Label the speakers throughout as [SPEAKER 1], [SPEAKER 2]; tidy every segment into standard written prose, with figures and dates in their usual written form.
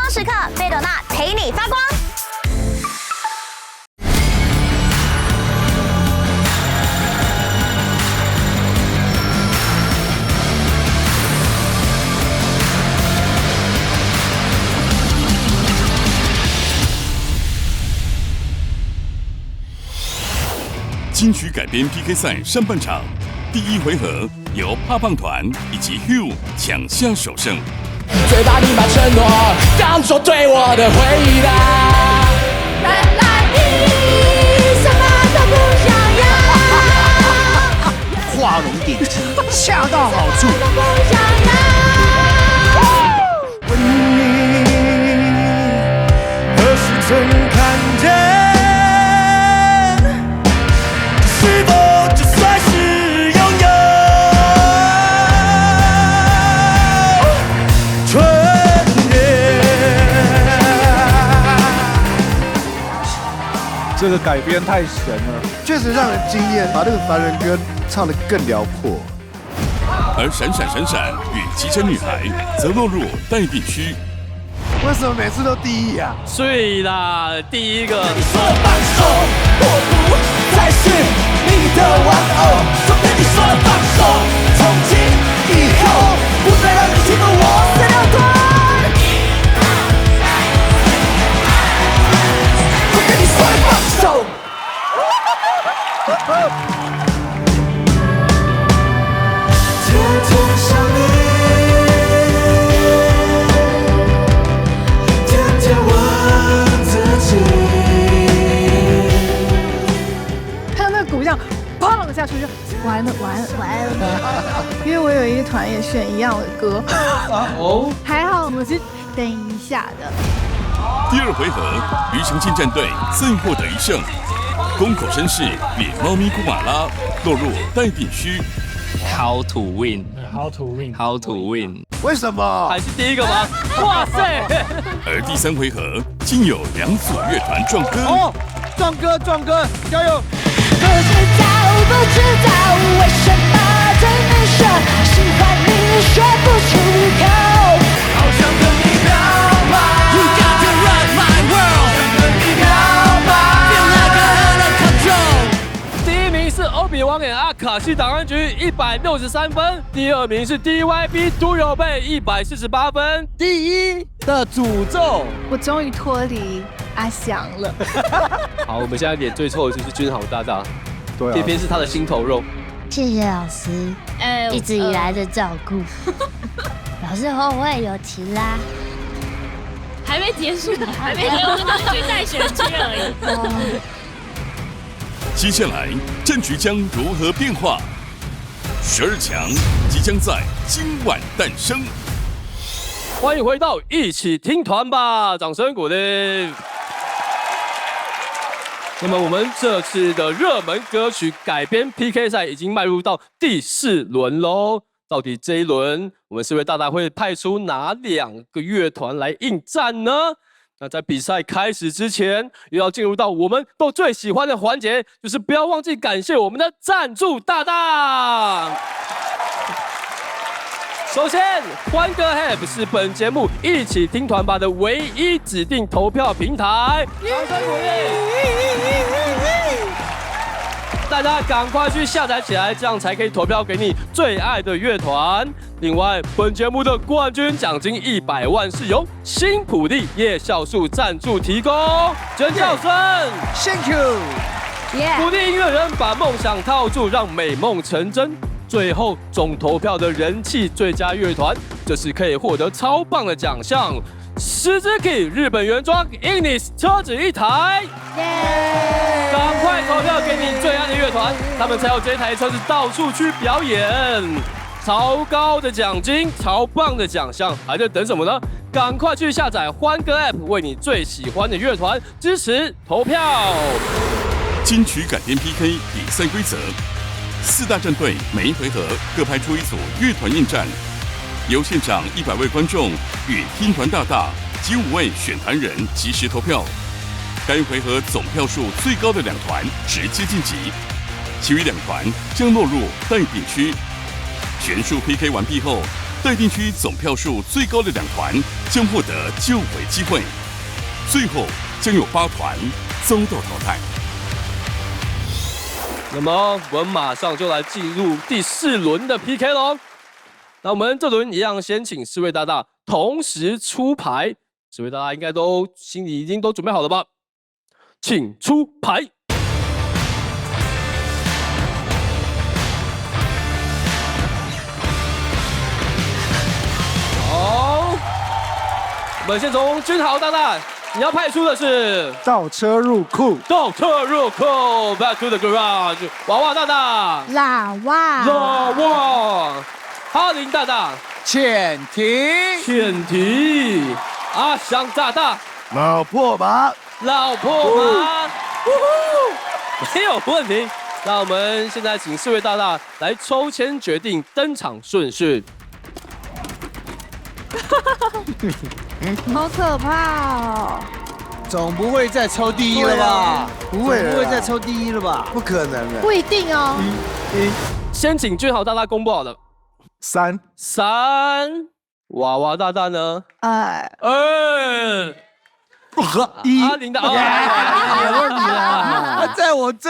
[SPEAKER 1] 光时刻，贝朵娜陪你发光。
[SPEAKER 2] 金曲改编 PK 赛上半场，第一回合由怕胖团以及 Hugh 抢下首胜。
[SPEAKER 3] 嘴巴里把承诺当作对我的回答。
[SPEAKER 4] 原来你什么都不想要，
[SPEAKER 5] 画龙点睛，恰到好处。
[SPEAKER 4] 什么都不想要。
[SPEAKER 3] 问你何时曾看见？是否这算是拥有？春天。
[SPEAKER 6] 这个改编太神了，
[SPEAKER 7] 确实让人惊艳，把这个凡人歌唱得更辽阔。
[SPEAKER 2] 而闪闪闪闪与极真女孩则落入待定区。
[SPEAKER 7] 为什么每次都第一呀？
[SPEAKER 8] 睡啦，第一个。
[SPEAKER 3] 你说的放手，我不再是你的玩偶。昨天你说的放手，从今以后不再让你听懂我的了断。昨天你说的放手。天天想你，天天问自己。
[SPEAKER 9] 看到那个鼓这样砰下去就完了。因为我有一个团也选一样的歌，还好我是等一下的。
[SPEAKER 2] 第二回合，庾澄庆战队再获得一胜，宫口绅士与猫咪库马拉落入待定区。
[SPEAKER 8] How to win？
[SPEAKER 6] How to win？
[SPEAKER 8] How to win？
[SPEAKER 7] 为什么？
[SPEAKER 8] 还是第一个吗？哇塞！
[SPEAKER 2] 而第三回合，竟有2组乐团撞歌。
[SPEAKER 6] 哦，壮哥，加油！
[SPEAKER 4] 不知道为什么对你说喜欢你说不出口，
[SPEAKER 3] 好想跟你表白。You got to run my world。想跟你表白。Feel like I'm out of control。
[SPEAKER 8] 第一名是欧比旺跟阿卡西档案局163分，第二名是 DYB 都有贝148分。
[SPEAKER 6] 第一的诅咒，
[SPEAKER 9] 我终于脱离阿翔了。
[SPEAKER 8] 好，我们现在脸最臭的就是君豪大大，
[SPEAKER 6] 对啊，
[SPEAKER 8] 偏偏是他的心头肉。
[SPEAKER 1] 谢谢老师一直以来的照顾。老师后会有期啦。
[SPEAKER 10] 还没结束呢，还没结束，我们都是去带选区而已。
[SPEAKER 2] 接下来战局将如何变化？12强即将在今晚诞生。
[SPEAKER 8] 欢迎回到一起听团吧，掌声鼓励。那么我们这次的热门歌曲改编 PK 赛已经迈入到第4轮喽。到底这一轮我们4位大大会派出哪2个乐团来应战呢？那在比赛开始之前，又要进入到我们都最喜欢的环节，就是不要忘记感谢我们的赞助大大。首先，欢歌 App 是本节目一起听团吧的唯一指定投票平台，掌声鼓励！大家赶快去下载起来，这样才可以投票给你最爱的乐团。另外，本节目的冠军奖金100万是由新普利夜校树赞助提供，尖叫声
[SPEAKER 6] ，Thank you。
[SPEAKER 8] 普利音乐人把梦想套住，让美梦成真。最后总投票的人气最佳乐团，这是可以获得超棒的奖项，Suzuki 日本原装 Ignis 车子1台。赶快投票给你最爱的乐团，他们才有这台车子到处去表演。超高的奖金，超棒的奖项，还在等什么呢？赶快去下载欢歌 App， 为你最喜欢的乐团支持投票。
[SPEAKER 2] 金曲改编 PK 比赛规则：4大战队每一回合各派出1组乐团应战，由现场100位观众与听团大大及5位选团人即时投票。该回合总票数最高的2团直接晋级，其余2团将落入待定区。全数 PK 完毕后，待定区总票数最高的2团将获得救回机会，最后将有8团遭到淘汰。
[SPEAKER 8] 那么我们马上就来进入第4轮的 PK 咯。那我们这轮一样先请4位大大同时出牌，4位大大应该都心里已经都准备好了吧？请出牌。好，我们先从君豪大大，你要派出的是
[SPEAKER 7] 倒车入库，
[SPEAKER 8] 倒车入库 ，Back to the garage， 娃娃大大，
[SPEAKER 9] 拉哇，
[SPEAKER 8] 拉哇，哈林大大，
[SPEAKER 6] 潜艇，
[SPEAKER 8] 潜艇，阿香大大，
[SPEAKER 7] 老破马，
[SPEAKER 8] 老婆马，没有问题。那我们现在请4位大大来抽签决定登场顺序。
[SPEAKER 9] 好可怕哦！
[SPEAKER 6] 总不会再抽第一了吧？
[SPEAKER 7] 不会了啦，
[SPEAKER 6] 不会再抽第一了吧？
[SPEAKER 7] 不可能的。
[SPEAKER 9] 不一定哦。
[SPEAKER 8] 先请君豪大大公布好了。
[SPEAKER 7] 3，
[SPEAKER 8] 娃娃大大呢
[SPEAKER 7] 1，
[SPEAKER 8] 阿林大大，
[SPEAKER 7] 有问题啦，
[SPEAKER 6] 在我这。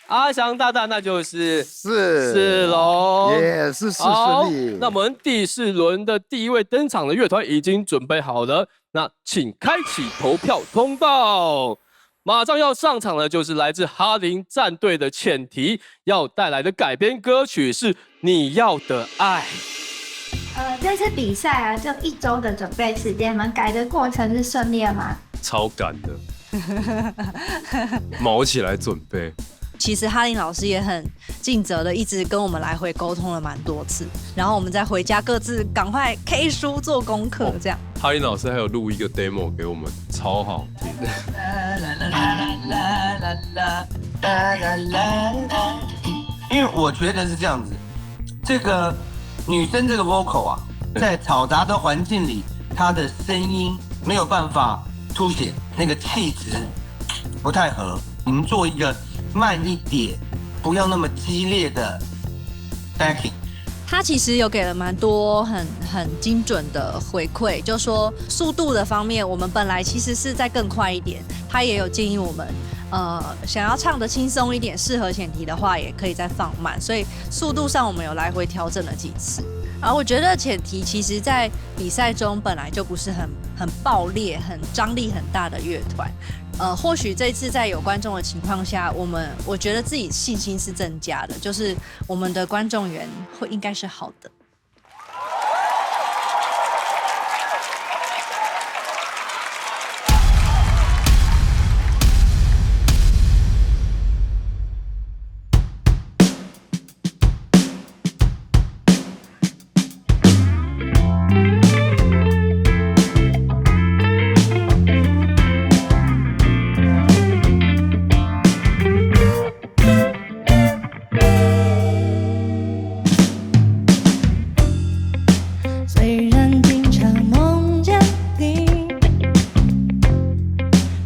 [SPEAKER 8] 阿翔大大那就是
[SPEAKER 7] 4
[SPEAKER 8] 喽，
[SPEAKER 7] 也是
[SPEAKER 8] 好，
[SPEAKER 7] 顺利。
[SPEAKER 8] 那我们第4轮的第1位登场的乐团已经准备好了，那请开启投票通道。马上要上场的就是来自哈林战队的浅提，要带来的改编歌曲是《你要的爱》。
[SPEAKER 11] 这次比赛啊，就1周的准备时间，你们改的过程是顺利的吗？
[SPEAKER 12] 超赶的，毛起来准备。
[SPEAKER 13] 其实哈林老师也很尽责的，一直跟我们来回沟通了蛮多次，然后我们再回家各自赶快 K 书做功课，这样。
[SPEAKER 12] 哈林老师还有录一个 demo 给我们，超好听。
[SPEAKER 14] 因为我觉得是这样子，这个女生这个 vocal 啊，在嘈杂的环境里，她的声音没有办法凸显那个气质，不太合。你们做一个慢一点，不要那么激烈的 backing。
[SPEAKER 13] 他其实有给了蛮多很精准的回馈，就说速度的方面，我们本来其实是再更快一点，他也有建议我们，想要唱得轻松一点，适合前提的话，也可以再放慢，所以速度上我们有来回调整了几次。然后我觉得前提其实在比赛中本来就不是很爆裂、很张力很大的乐团。或许这次在有观众的情况下，我觉得自己信心是增加的，就是我们的观众缘应该是好的。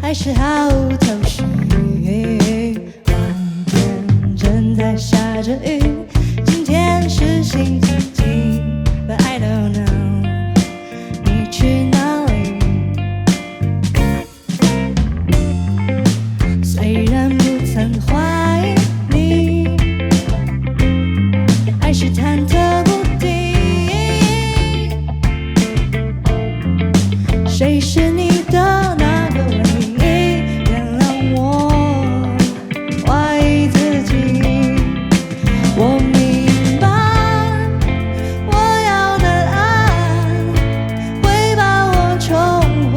[SPEAKER 4] 还是好头绪，外面正在下着雨，今天是星期几 But I don't know 你去哪里。虽然不曾怀疑你，还是忐忑不定。谁是你的那个唯一？原谅我怀疑自己。我明白，我要的爱会把我宠坏，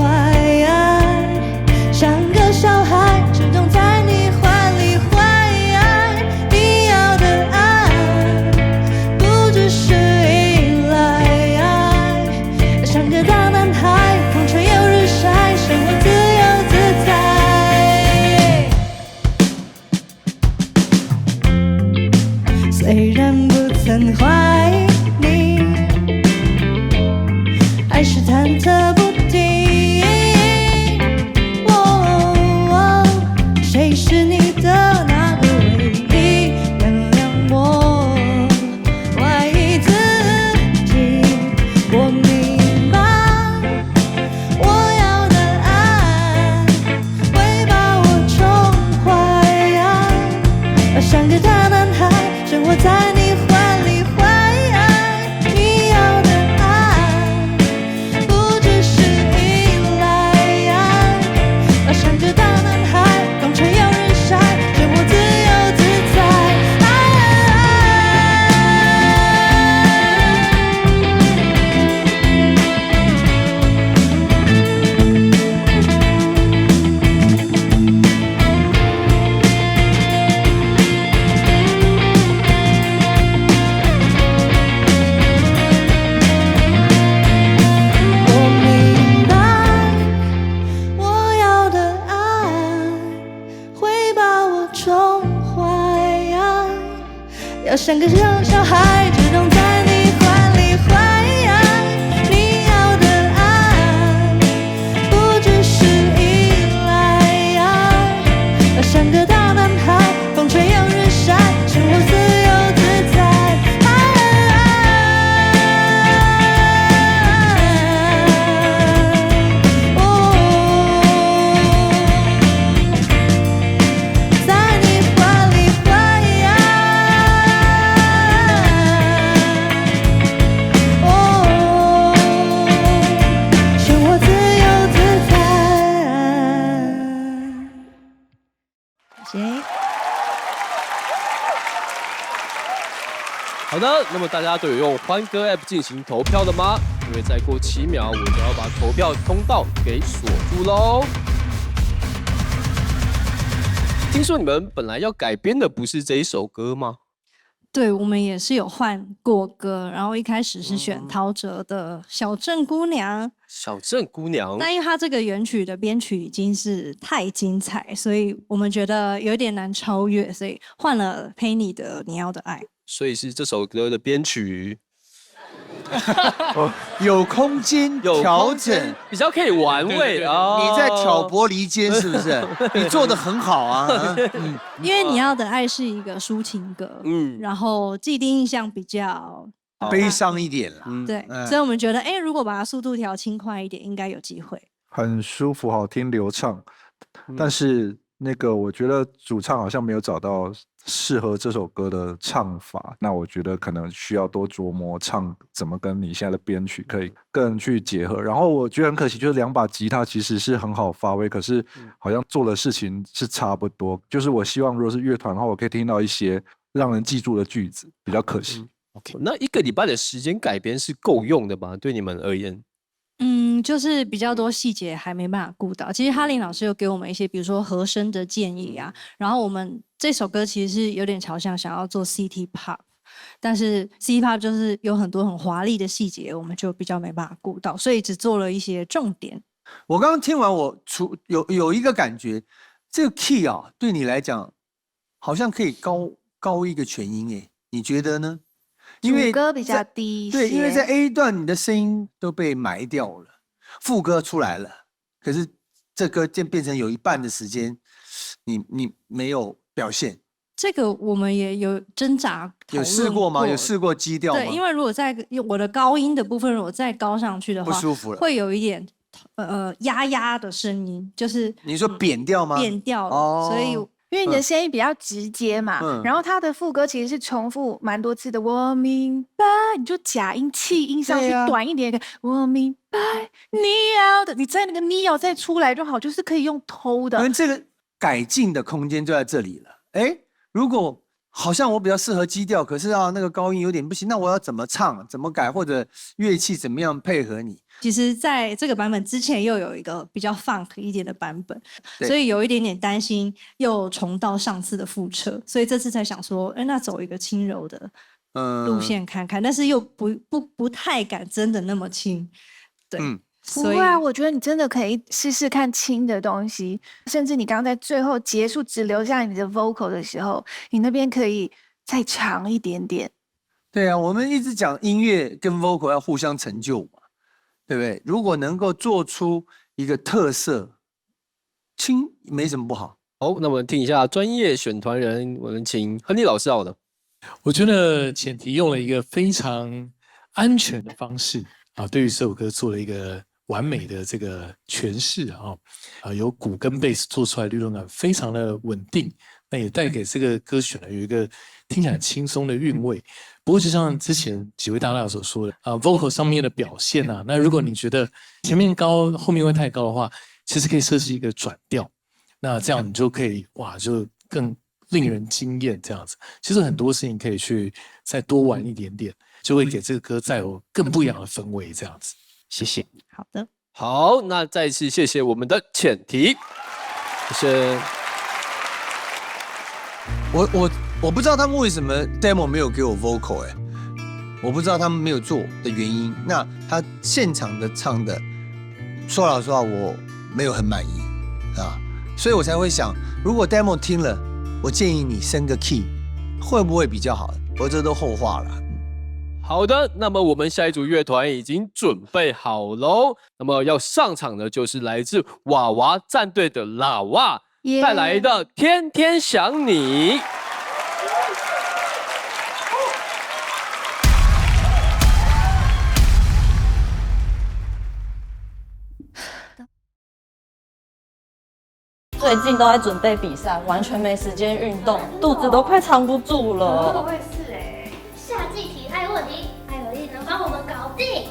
[SPEAKER 4] 像个小孩只懂在你怀里坏。你要的爱不只是依赖，像个大男孩，风吹又日晒，生活自由自在。虽然不曾怀疑你，还是忐忑不定。谁是你的那个唯一？原谅我怀疑自己。
[SPEAKER 8] 的，那么大家都有用欢歌 App 进行投票的吗？因为再过7秒，我就要把投票通道给锁住喽。听说你们本来要改编的不是这一首歌吗？
[SPEAKER 13] 对，我们也是有换过歌，然后一开始是选陶喆的《小镇姑娘》。
[SPEAKER 8] 小镇姑娘，
[SPEAKER 13] 但因为它这个原曲的编曲已经是太精彩，所以我们觉得有点难超越，所以换了 Penny 的《你要的爱》。
[SPEAKER 8] 所以是这首歌的编曲
[SPEAKER 6] 有空间调整，
[SPEAKER 8] 比较可以玩味啊。
[SPEAKER 6] 你在挑拨离间是不是？你做得很好啊。
[SPEAKER 13] 因为你要的爱是一个抒情歌，然后既定印象比较
[SPEAKER 6] 悲伤一点啦。
[SPEAKER 13] 对，所以我们觉得，如果把它速度调轻快一点，应该有机会。
[SPEAKER 7] 很舒服，好听，流畅。但是我觉得主唱好像没有找到适合这首歌的唱法，那我觉得可能需要多琢磨唱怎么跟你现在的编曲可以更去结合。然后我觉得很可惜，就是2把吉他其实是很好发挥，可是好像做的事情是差不多。就是我希望如果是乐团的话，我可以听到一些让人记住的句子，比较可惜。
[SPEAKER 8] OK， 那1个礼拜的时间改编是够用的吗？对你们而言？
[SPEAKER 13] 就是比较多细节还没办法顾到。其实哈林老师有给我们一些，比如说和声的建议啊。然后我们这首歌其实是有点朝向想要做 City Pop， 但是 City Pop 就是有很多很华丽的细节，我们就比较没办法顾到，所以只做了一些重点。
[SPEAKER 6] 我刚刚听完，我有一个感觉，这个 key 啊，对你来讲好像可以高一个全音诶，你觉得呢？因为
[SPEAKER 9] 主歌比较低一些，
[SPEAKER 6] 对，因为在 A 段你的声音都被埋掉了，副歌出来了，可是这歌变成有一半的时间，你没有表现。
[SPEAKER 13] 这个我们也有挣扎，
[SPEAKER 6] 有试过吗？有试过基调吗？
[SPEAKER 13] 对，因为如果在我的高音的部分，如果再高上去的话，
[SPEAKER 6] 不舒服了，
[SPEAKER 13] 会有一点压的声音，就是
[SPEAKER 6] 你说扁掉吗？
[SPEAKER 13] 扁掉了，所以。
[SPEAKER 9] 因为你的声音比较直接嘛，然后它的副歌其实是重复蛮多次的。我明白，你就假音气音上去短一点。我明白你要的，你在那个你要再出来就好，就是可以用偷的。
[SPEAKER 6] 这个改进的空间就在这里了。如果好像我比较适合基调，可是那个高音有点不行，那我要怎么唱？怎么改？或者乐器怎么样配合你？
[SPEAKER 13] 其实在这个版本之前又有一个比较 funk 一点的版本，所以有一点点担心又重蹈上次的覆辙，所以这次才想说，那走一个轻柔的路线看看，但是又不太敢真的那么轻，对。
[SPEAKER 9] 不会啊，我觉得你真的可以试试看轻的东西，甚至你刚刚在最后结束只留下你的 vocal 的时候，你那边可以再长一点点。
[SPEAKER 6] 对啊，我们一直讲音乐跟 vocal 要互相成就嘛，对不对？如果能够做出一个特色，轻没什么不好。
[SPEAKER 8] 好，那我们听一下专业选团人，我们请亨利老师好了。
[SPEAKER 15] 我觉得浅提用了一个非常安全的方式啊，对于这首歌做了一个完美的这个诠释有鼓跟贝斯做出来的律动感非常的稳定，那也带给这个歌曲呢有一个听起来轻松的韵味。不过就像之前几位大大所说的vocal 上面的表现那如果你觉得前面高后面会太高的话，其实可以设计一个转调，那这样你就可以就更令人惊艳这样子。其实很多事情可以去再多玩一点点，就会给这个歌再有更不一样的氛围这样子。谢谢。
[SPEAKER 13] 好的。
[SPEAKER 8] 好，那再次谢谢我们的浅提，谢谢。
[SPEAKER 6] 我不知道他们为什么 demo 没有给我 vocal 我不知道他们没有做的原因。那他现场的唱的，说老实话我没有很满意所以我才会想，如果 demo 听了，我建议你升个 key， 会不会比较好？我这都后话了。
[SPEAKER 8] 好的，那么我们下一组乐团已经准备好喽。那么要上场的就是来自娃娃战队的喇娃带来的《天天想你》。
[SPEAKER 16] 最近都在准备比赛，完全没时间运动，肚子都快藏不住了。
[SPEAKER 10] 我也是夏季体态问题，艾尔丽能帮我们搞定。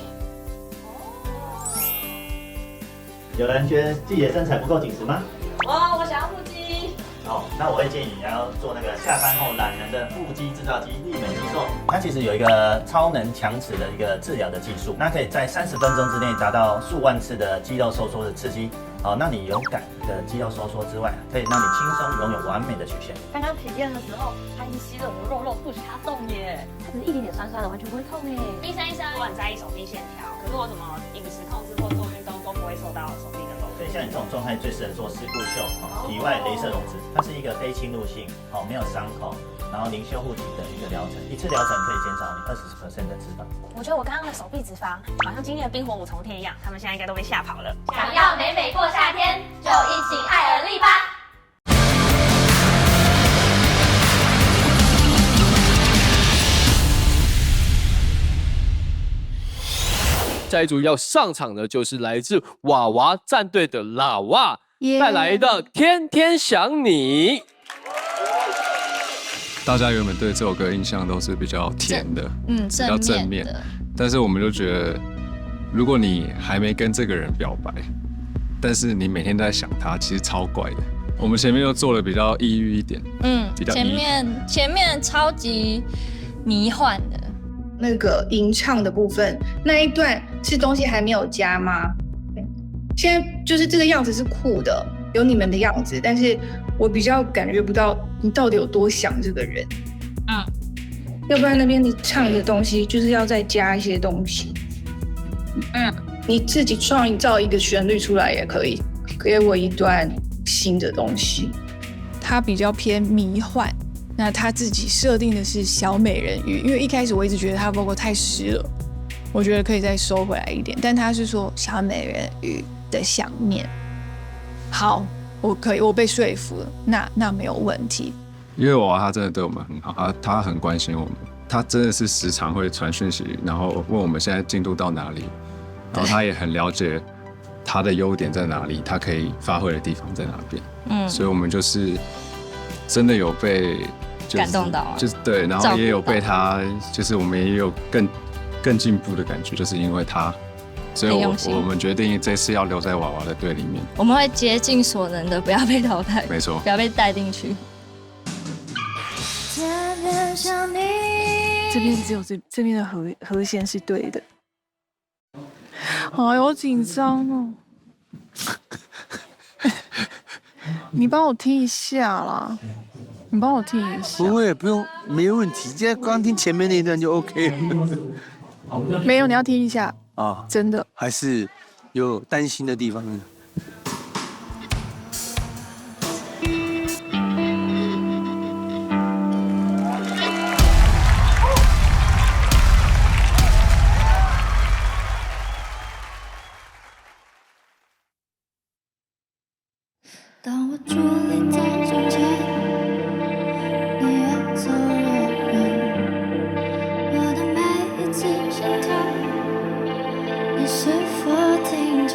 [SPEAKER 17] 有人觉得自己的身材不够紧实吗？
[SPEAKER 16] 哇，我想要腹肌。
[SPEAKER 17] 好。那我会建议你要做那个下班后懒人的腹肌制造机力美肌瘦。它其实有一个超能强齿的一个治疗的技术，那可以在30分钟之内达到数万次的肌肉收缩的刺激。好，那你有感的肌肉收缩之外，可以让你轻松拥有完美的曲线。
[SPEAKER 10] 刚刚体验的时候，它已经吸了我肉肉不掐动耶，它只是一点点酸酸的，完全不会痛耶。医生，我很在意手臂线条，可是我怎么饮食控制或做运动都不会受到手臂的动。所以像你这种状态最适合做湿固袖，体外雷射溶脂，它是一个非侵入性，没有伤口，然后零修护体的一个疗程，一次疗程可以减少你20% 的脂肪。我觉得我刚刚的手臂脂肪好像经历了冰火5重天一样，他们现在应该都被吓跑了。
[SPEAKER 18] 想要美美过夏天，就一起爱尔丽吧。
[SPEAKER 8] 下一组要上场的就是来自娃娃战队的拉娃带来的《天天想你》。
[SPEAKER 12] 大家原本对这首歌印象都是比较甜的，比较正面
[SPEAKER 1] 的。
[SPEAKER 12] 但是我们就觉得，如果你还没跟这个人表白，但是你每天都在想他，其实超怪的。我们前面又做的比较抑郁一点，比较
[SPEAKER 1] 前面超级迷幻的。
[SPEAKER 9] 那个吟唱的部分那一段是东西还没有加吗？现在就是这个样子是酷的，有你们的样子，但是我比较感觉不到你到底有多想这个人。要不然那边你唱的东西就是要再加一些东西。你自己创造一个旋律出来也可以，给我一段新的东西。它比较偏迷幻。那他自己设定的是小美人鱼，因为一开始我一直觉得他 vocal 太湿了，我觉得可以再收回来一点，但他是说小美人鱼的想念。好，我可以，我被说服了，那没有问题。
[SPEAKER 12] 因为娃娃他真的对我们很好，他很关心我们，他真的是时常会传讯息，然后问我们现在进度到哪里，然后他也很了解他的优点在哪里，他可以发挥的地方在哪边。所以我们就是真的有被。
[SPEAKER 1] 感动到啊，
[SPEAKER 12] 就是对，然后也有被他，就是我们也有更进步的感觉，就是因为他，所以我们决定这次要留在娃娃的队里面。
[SPEAKER 1] 我们会竭尽所能的，不要被淘汰，
[SPEAKER 12] 没错，
[SPEAKER 1] 不要被带进去。
[SPEAKER 9] 这边只有这边的和弦是对的，好紧张哦。你帮我听一下啦。你帮我听一下。
[SPEAKER 6] 不会，不用，没问题。现在光听前面那一段就 OK 了。
[SPEAKER 9] 没有，你要听一下
[SPEAKER 6] 啊，
[SPEAKER 9] 真的。
[SPEAKER 6] 还是有担心的地方。
[SPEAKER 4] 当我伫立在中间，你越走越远，我的每一次心跳，你是否听见？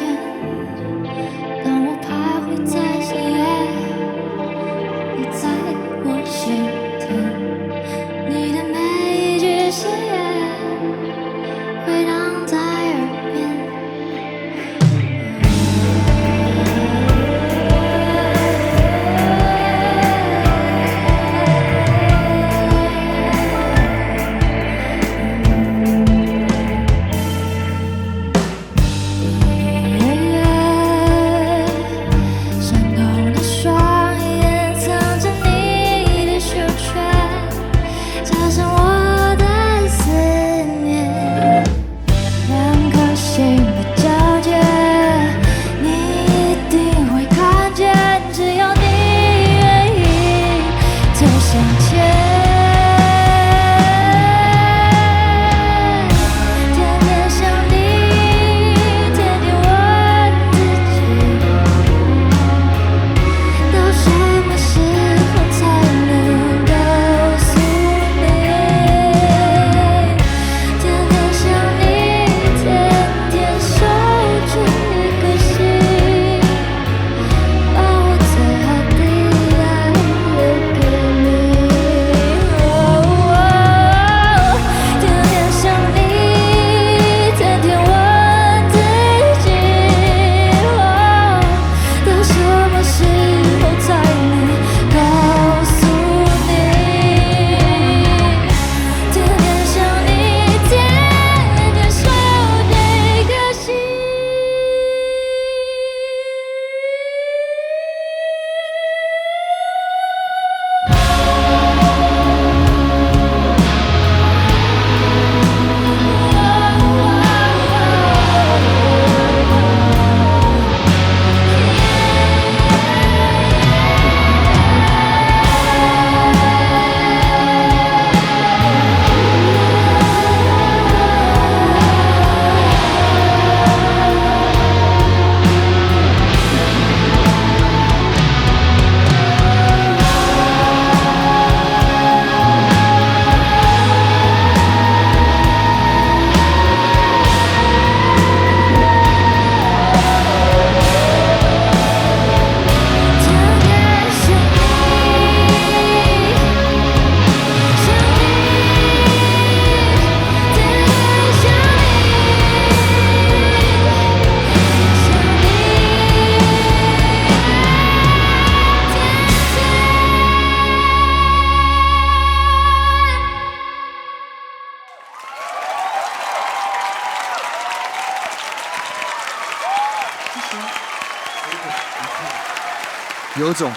[SPEAKER 6] 有种，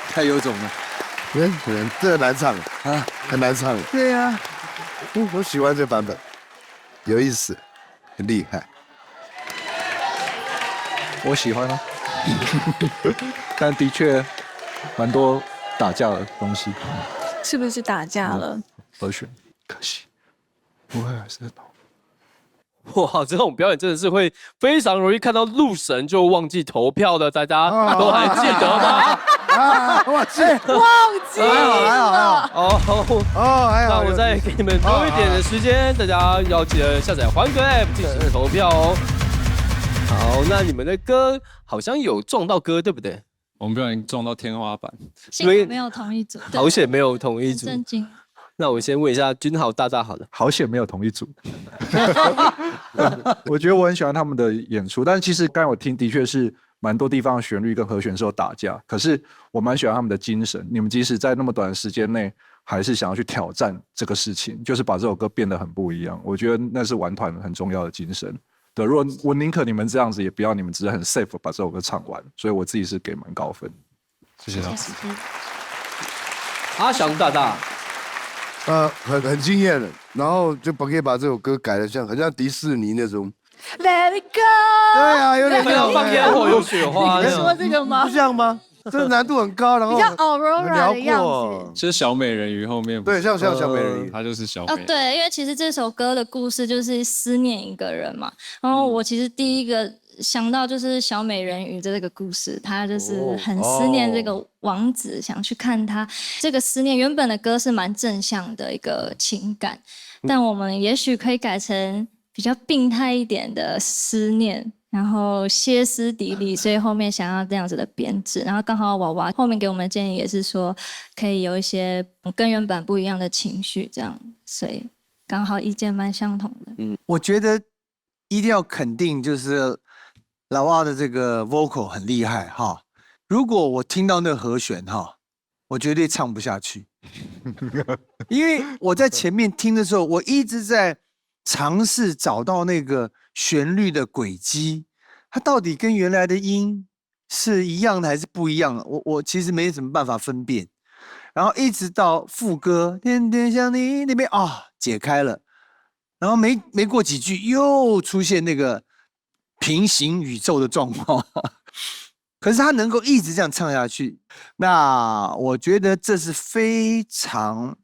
[SPEAKER 6] 太有种了。
[SPEAKER 19] 这个难唱啊，很难唱。
[SPEAKER 6] 对呀，
[SPEAKER 19] 我喜欢这版本，有意思，很厉害。
[SPEAKER 7] 我喜欢啊，但的确蛮多打架的东西。
[SPEAKER 9] 是不是打架了？
[SPEAKER 7] 和弦，可惜，不会还是
[SPEAKER 8] 哇，这种表演真的是会非常容易看到路神就忘记投票的，大家都还记得吗？
[SPEAKER 19] 忘记
[SPEAKER 6] 还好。还好。
[SPEAKER 8] 那我再给你们多一点的时间，大家要记得下载欢歌 App 进行投票哦。好，那你们的歌好像有撞到歌，对不对？
[SPEAKER 12] 我们不小心撞到天花板，
[SPEAKER 1] 幸好没有同一组，
[SPEAKER 8] 好险没有同一组，
[SPEAKER 1] 震惊。
[SPEAKER 8] 那我先问一下君豪大大好了，
[SPEAKER 7] 好险没有同一组。我觉得我很喜欢他们的演出，但是其实刚才我听的确是蛮多地方的旋律跟和弦是有打架，可是我蛮喜欢他们的精神。你们即使在那么短的时间内，还是想要去挑战这个事情，就是把这首歌变得很不一样。我觉得那是玩团很重要的精神。对，如果我宁可你们这样子，也不要你们只是很 safe 把这首歌唱完。所以我自己是给蛮高分。谢谢老师。
[SPEAKER 8] 阿翔大大。
[SPEAKER 19] 很惊艳的，然后就可以把这首歌改得很像迪士尼那种。
[SPEAKER 9] Let it go。
[SPEAKER 19] 对啊，有点像
[SPEAKER 8] 放烟火有雪花。
[SPEAKER 9] 你说这个吗？
[SPEAKER 19] 不像吗？这难度很高，然后
[SPEAKER 9] 比较 Aurora 的样子。
[SPEAKER 12] 就是小美人鱼后面，
[SPEAKER 19] 对，像小美人鱼，
[SPEAKER 12] 她就是小美。
[SPEAKER 1] 对，因为其实这首歌的故事就是思念一个人嘛。然后我其实第一个想到就是小美人鱼的这个故事，他就是很思念这个王子，想去看他。这个思念原本的歌是蛮正向的一个情感，但我们也许可以改成比较病态一点的思念。然后歇斯底里，所以后面想要这样子的编制，然后刚好娃娃后面给我们的建议也是说，可以有一些跟原版不一样的情绪，这样，所以刚好意见蛮相同的。
[SPEAKER 6] 我觉得一定要肯定，就是老蛙的这个 vocal 很厉害哈。如果我听到那个和弦哈，我绝对唱不下去，因为我在前面听的时候，我一直在尝试找到那个旋律的轨迹，它到底跟原来的音是一样的还是不一样的？我其实没什么办法分辨。然后一直到副歌“天天想你”那边解开了，然后没过几句又出现那个平行宇宙的状况。可是他能够一直这样唱下去，那我觉得这是非常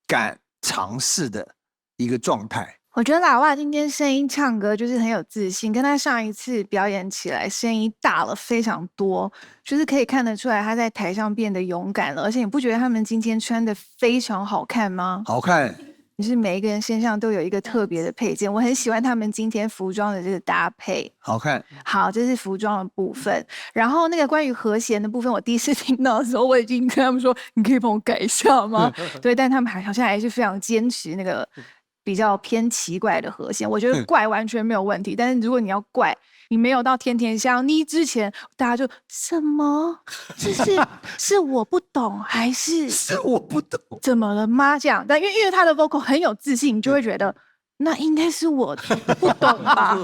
[SPEAKER 6] 敢尝试的一个状态。
[SPEAKER 9] 我觉得喇哇今天声音唱歌就是很有自信，跟他上一次表演起来声音大了非常多，就是可以看得出来他在台上变得勇敢了。而且你不觉得他们今天穿的非常好看吗？
[SPEAKER 6] 好看，
[SPEAKER 9] 就是每一个人身上都有一个特别的配件，我很喜欢他们今天服装的这个搭配，
[SPEAKER 6] 好看。
[SPEAKER 9] 好，这是服装的部分。然后那个关于和弦的部分，我第一次听到的时候，我已经跟他们说：“你可以帮我改一下吗？”对，但他们好像还是非常坚持那个比较偏奇怪的和弦。我觉得怪完全没有问题，但是如果你要怪，你没有到天天想你之前，大家就什么？是我不懂，还是
[SPEAKER 6] 我不懂？
[SPEAKER 9] 怎么了吗？这样，但因为他的 vocal 很有自信，你就会觉得那应该是我不懂吧？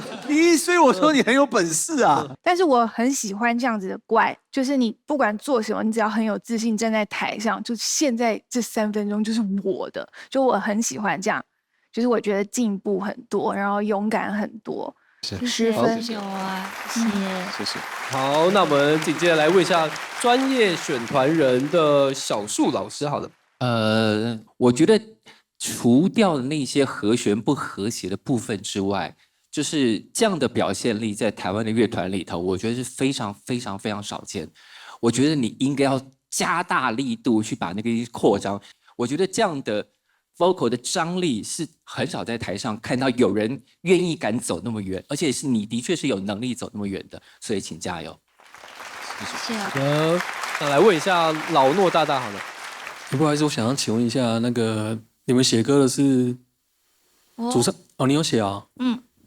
[SPEAKER 6] 所以我说你很有本事啊！
[SPEAKER 9] 但是我很喜欢这样子的怪，就是你不管做什么，你只要很有自信站在台上，就现在这3分钟就是我的，就我很喜欢这样，就是我觉得进步很多，然后勇敢很多。10分
[SPEAKER 1] 有啊，
[SPEAKER 12] 谢谢。
[SPEAKER 8] 好，那我们紧接着来问一下专业选团人的小树老师，好了。
[SPEAKER 20] 我觉得除掉那些和弦不和谐的部分之外，就是这样的表现力在台湾的乐团里头，我觉得是非常非常非常少见。我觉得你应该要加大力度去把那个扩张。我觉得这样的 vocal 的张力是很少在台上看到有人愿意敢走那么远，而且是你的确是有能力走那么远的，所以请加油。
[SPEAKER 1] 谢谢。
[SPEAKER 8] 那来问一下老诺大大好了。
[SPEAKER 15] 不好意思，我想要请问一下，那个你们写歌的是主唱哦，你有写啊？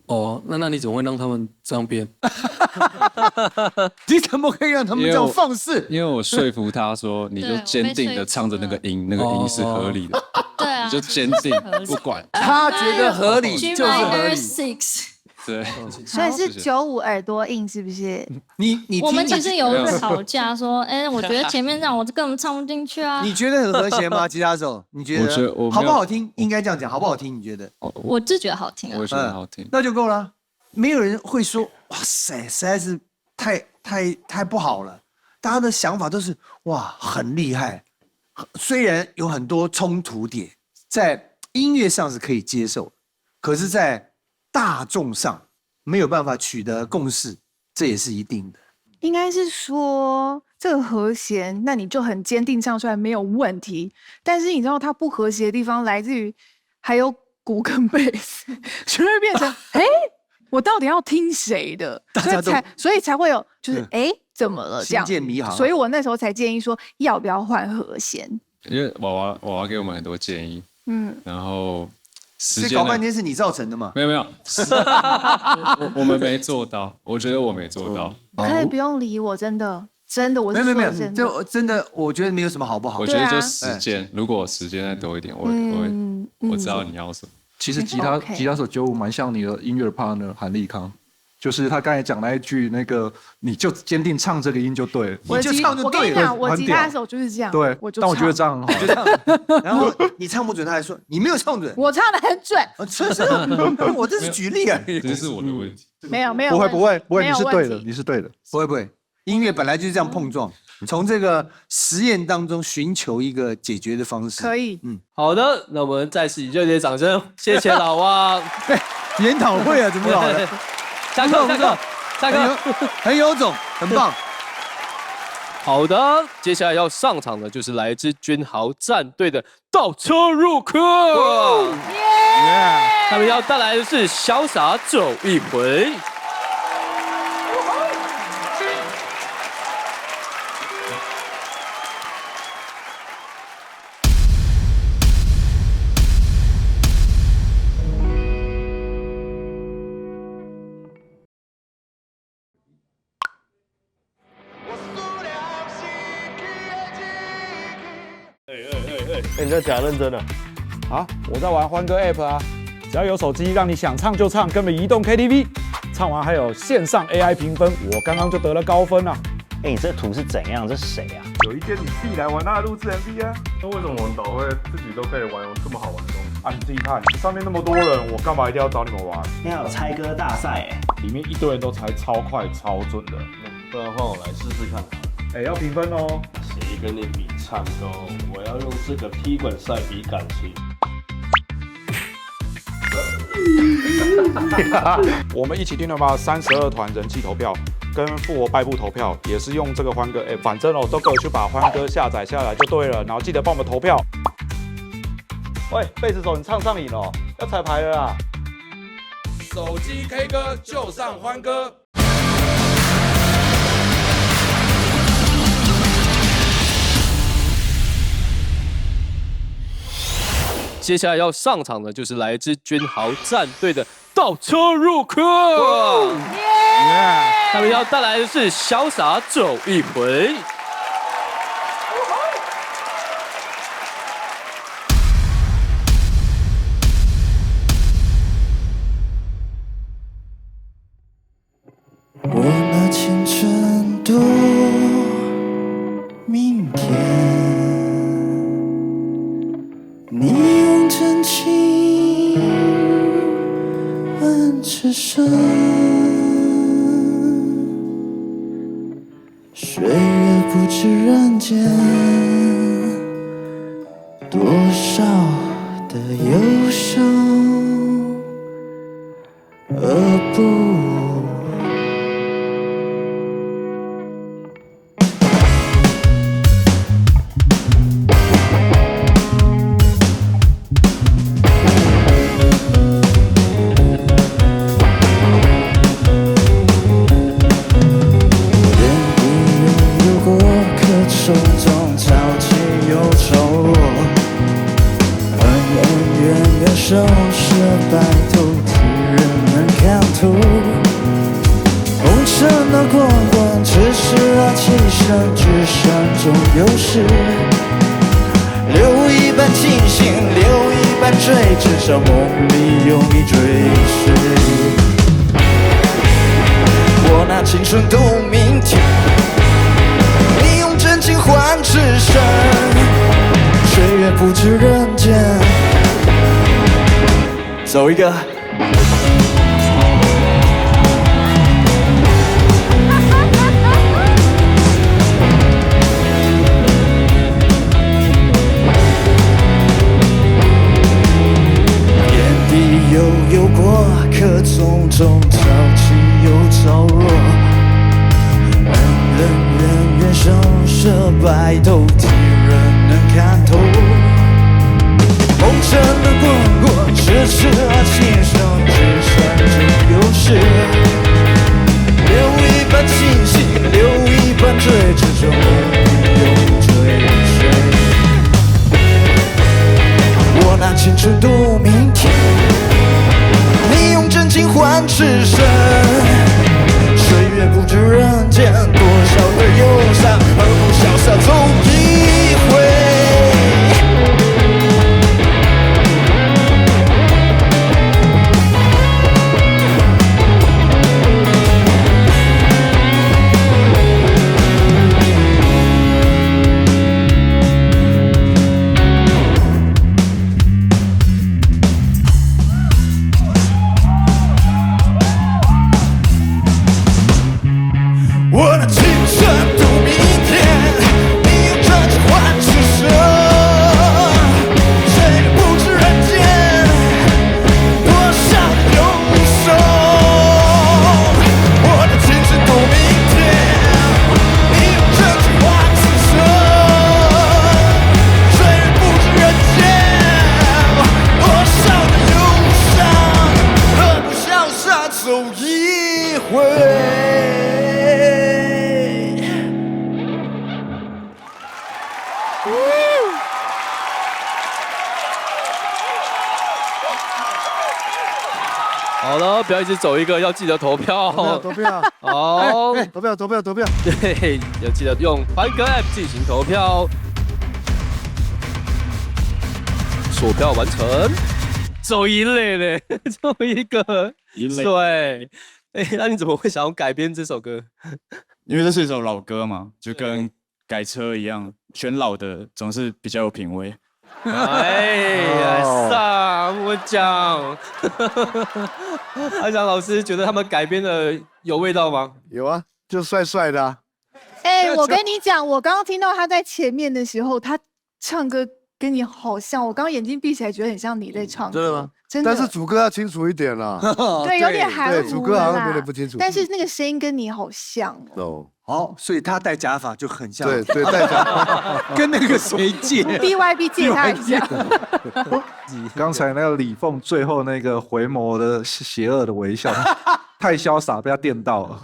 [SPEAKER 15] 哦，那你怎么会让他们这样编？
[SPEAKER 6] 你怎么可以让他们这样放肆？
[SPEAKER 12] 因为我说服他说，你就坚定的唱着那个音，那个音是合理的。
[SPEAKER 1] 对啊，
[SPEAKER 12] 你就坚定不管。
[SPEAKER 6] 他觉得合理就是合理。
[SPEAKER 12] 对，
[SPEAKER 9] 所以是95耳朵硬是不是？
[SPEAKER 1] 我们其实有吵架说，我觉得前面让我根本唱不进去啊。
[SPEAKER 6] 你觉得很和谐吗？吉他手，你觉得好不好听？应该这样讲，好不好听？你觉得？
[SPEAKER 1] 我是觉得好听啊。
[SPEAKER 12] 我觉得好听，
[SPEAKER 6] 那就够了。没有人会说哇塞，实在是太不好了。大家的想法都是哇，很厉害。虽然有很多冲突点，在音乐上是可以接受，可是，在大众上没有办法取得共识，这也是一定的。
[SPEAKER 9] 应该是说这个和弦，那你就很坚定唱出来没有问题。但是你知道它不和谐的地方来自于还有鼓跟贝斯，就会变成我到底要听谁的？所以才会有就是怎么了这样？
[SPEAKER 6] 心建迷航。
[SPEAKER 9] 所以我那时候才建议说要不要换和弦，
[SPEAKER 12] 因为娃娃给我们很多建议，然后
[SPEAKER 6] 是搞半天是你造成的吗？
[SPEAKER 12] 没有，我们没做到，我觉得我没做到。
[SPEAKER 9] 可以不用理我，真的，我是
[SPEAKER 6] 没有，
[SPEAKER 9] 就
[SPEAKER 6] 真的，我觉得没有什么好不好。
[SPEAKER 12] 我觉得就时间，如果时间再多一点，我知道你要什么。
[SPEAKER 7] 其实吉他手95蛮像你的音乐 partner 韩立康，就是他刚才讲那一句，那个你就坚定唱这个音就对了，
[SPEAKER 6] 你就唱就对了。
[SPEAKER 9] 我跟你讲，我吉他手就是这样。
[SPEAKER 7] 对，但我觉得这样很
[SPEAKER 6] 好。然后你唱不准，他还说你没有唱准，
[SPEAKER 9] 我唱的很准。
[SPEAKER 6] 我这是举例啊，
[SPEAKER 12] 这是我的问题。
[SPEAKER 9] 没有，
[SPEAKER 7] 不会，你是对的，你是对的，
[SPEAKER 6] 不会。音乐本来就是这样碰撞，从这个实验当中寻求一个解决的方式。
[SPEAKER 9] 可以，
[SPEAKER 8] 好的，那我们再次以热烈掌声，谢谢老汪。
[SPEAKER 6] 研讨会啊，怎么搞的？
[SPEAKER 8] 下课，
[SPEAKER 6] 很有种，很棒。
[SPEAKER 8] 好的，接下来要上场的就是来自君豪战队的倒车入库，他们要带来的是潇洒走一回。
[SPEAKER 21] 你在假认真的？啊，我在玩欢歌 App 啊，只要有手机，让你想唱就唱，根本移动 KTV， 唱完还有线上 AI 评分，我刚刚就得了高分啊！
[SPEAKER 17] 你这图是怎样？这是谁啊？
[SPEAKER 22] 有一天你自己来玩那录制 MV 啊？那为什么我们导会自己都可以玩这么好玩的东西？啊，你自己看，上面那么多人，我干嘛一定要找你们玩？
[SPEAKER 17] 你还有猜歌大赛
[SPEAKER 22] 里面一堆人都猜超快超准的，
[SPEAKER 21] 不然换我来试试看。
[SPEAKER 22] 要评分哦。
[SPEAKER 21] 谁跟你比唱歌？我要用这个踢滚赛比感情。我们一起听了吗？32团人气投票跟复活败部投票也是用这个欢歌 App， 反正都给我去把欢歌下载下来就对了，然后记得帮我们投票。喂，贝斯手，你唱上瘾了，要彩排了啦！
[SPEAKER 23] 手机 K 歌就上欢歌。
[SPEAKER 8] 接下来要上场的就是来自君豪战队的倒车入库，他们要带来的是潇洒走一回。
[SPEAKER 3] 我拿青春赌明天，你用真情换此生，岁月不知人间多少的忧伤，而不收拾白头，替人们看图。红尘的滚滚，只是那起身，只山中有时。留一半清醒，留一半追，至少梦里有你追随。春度明天。你用真情换此生，岁月不知人间。走一个。有过，可种种潮起又潮落，恩恩怨怨，生舍白头，替人能看透。红尘的滚滚，痴痴情深，只算真有时。留一半清醒，留一半醉，只中又追随。我拿青春度明天。你用真情换此生，岁月不知人间，多少的忧伤，何不潇洒走一回？我的青春度明天，你用真情换此生，岁月不知人间，多少忧伤。我的青春度明天，你用真情换此生，岁月不知人间，多少的忧伤，何不潇洒走一回？
[SPEAKER 8] 好了，不要一直走一个，要记得投票。
[SPEAKER 19] 投票，
[SPEAKER 8] 好，
[SPEAKER 19] 投票，投票，投票。
[SPEAKER 8] 对，要记得用欢歌 App 进行投票。锁票完成，走一类嘞，走一个。
[SPEAKER 2] 一类。
[SPEAKER 8] 对，那你怎么会想要改编这首歌？
[SPEAKER 2] 因为这是一首老歌嘛，就跟改车一样，选老的总是比较有品味。
[SPEAKER 8] 哎呀，上我讲，阿翔老师觉得他们改编的有味道吗？
[SPEAKER 19] 有啊，就帅帅的啊。
[SPEAKER 9] 我跟你讲，我刚刚听到他在前面的时候，他唱歌跟你好像，我刚刚眼睛闭起来，觉得很像你在唱歌。
[SPEAKER 19] 真的吗？
[SPEAKER 9] 真的。
[SPEAKER 19] 但是主歌要清楚一点啦。
[SPEAKER 9] 对，有点含糊。
[SPEAKER 19] 对，主歌好像有点不清楚。
[SPEAKER 9] 但是那个声音跟你好像
[SPEAKER 19] 哦。
[SPEAKER 6] 哦，所以他戴假发就很像。
[SPEAKER 19] 对对，戴假发
[SPEAKER 6] 跟那个谁借
[SPEAKER 9] ？BYB 借他一下。
[SPEAKER 7] 刚才那个李凤最后那个回眸的邪恶的微笑，太潇洒，被他电到了。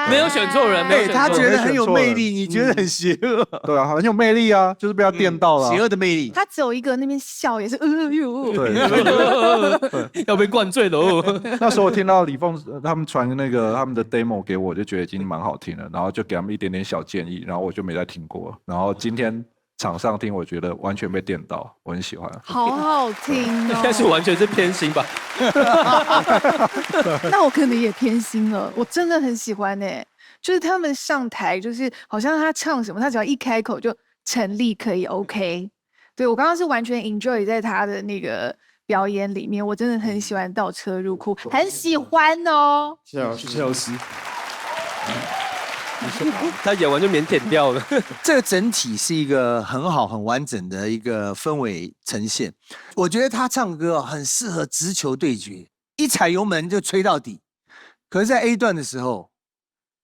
[SPEAKER 8] 没有选错人，没有选错人。
[SPEAKER 6] 他觉得很有魅力，你觉得很邪恶。
[SPEAKER 7] 对啊，很有魅力啊，就是被他电到了。
[SPEAKER 6] 邪恶的魅力。
[SPEAKER 9] 他走一个那边笑也是
[SPEAKER 7] 对，
[SPEAKER 8] 要被灌醉了哦。
[SPEAKER 7] 那时候我听到李凤他们传那个他们的 demo 给我，就觉得已经蛮好听了，然后就给他们一点点小建议，然后我就没再听过。然后今天场上听，我觉得完全被电到，我很喜欢。
[SPEAKER 9] 好好听哦。
[SPEAKER 8] 应该是完全是偏心吧？
[SPEAKER 9] 那我可能也偏心了，我真的很喜欢欸。就是他们上台，就是好像他唱什么，他只要一开口就成立，可以 OK。对，我刚刚是完全 enjoy 在他的那个表演里面，我真的很喜欢倒车入库，很喜欢哦。
[SPEAKER 2] 谢谢老师。
[SPEAKER 8] 他演完就腼腆掉了。
[SPEAKER 6] 这个整体是一个很好、很完整的一个氛围呈现。我觉得他唱歌很适合直球对决，一踩油门就吹到底。可是，在 A 段的时候，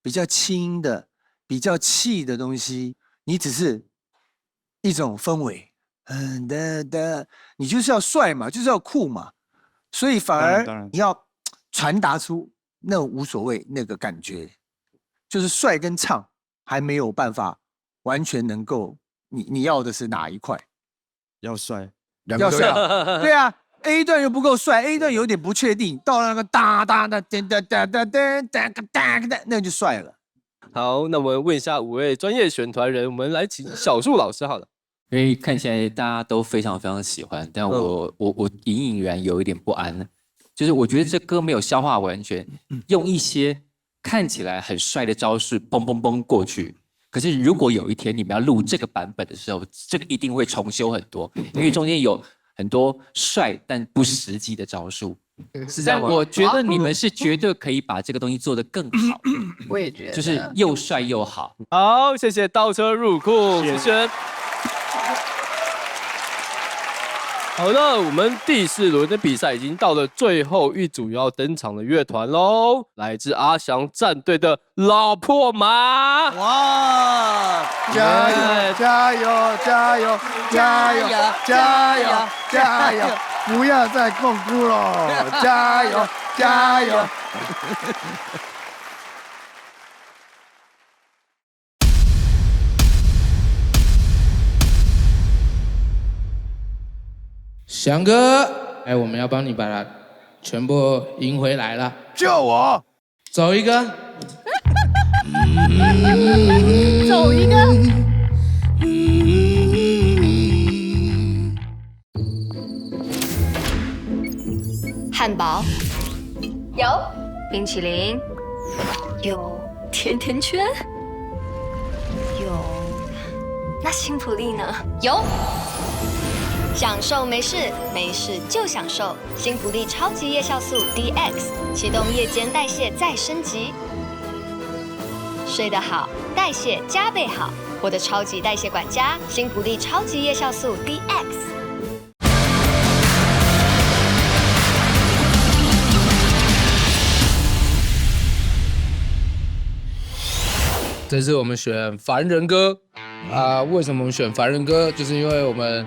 [SPEAKER 6] 比较轻的、比较气的东西，你只是一种氛围，你就是要帅嘛，就是要酷嘛，所以反而你要传达出那无所谓那个感觉。就是帅跟唱还没有办法完全能够，你要的是哪一块？
[SPEAKER 2] 要帅，
[SPEAKER 6] 要帅，对啊。A 段又不够帅 ，A 段有点不确定，到了那个哒哒哒哒哒哒哒哒哒哒，那就帅了。
[SPEAKER 8] 好，那我们问一下5位专业选团人，我们来请小树老师好了。
[SPEAKER 20] 因为看起来大家都非常非常喜欢，但我隐然有一点不安，就是我觉得这歌没有消化完全，用一些看起来很帅的招式，嘣嘣嘣过去。可是如果有一天你们要录这个版本的时候，这个一定会重修很多，因为中间有很多帅但不实际的招数。
[SPEAKER 8] 是这样吗？
[SPEAKER 20] 但我觉得你们是绝对可以把这个东西做得更好。
[SPEAKER 9] 我也觉得，
[SPEAKER 20] 就是又帅又好。
[SPEAKER 8] 好，谢谢倒车入库，谢谢。好的，我们第4轮的比赛已经到了最后一组要登场的乐团喽，来自阿翔战队的老破马。
[SPEAKER 6] 哇！
[SPEAKER 19] 加油！加油！加油！加油！加油！加油！不要再共哭了！加油！加油！
[SPEAKER 23] 翔哥，哎，我们要帮你把它全部赢回来了。
[SPEAKER 19] 救我！
[SPEAKER 23] 走一个。
[SPEAKER 9] 走一个。
[SPEAKER 18] 汉堡有，冰淇淋有，甜甜圈有，那幸福力呢？有。享受没事，没事就享受。幸福力超级夜酵素 DX 启动夜间代谢再升级，睡得好，代谢加倍好。我的超级代谢管家，幸福力超级夜酵素 DX。
[SPEAKER 23] 这次我们选凡人歌啊，为什么我们选凡人歌？就是因为我们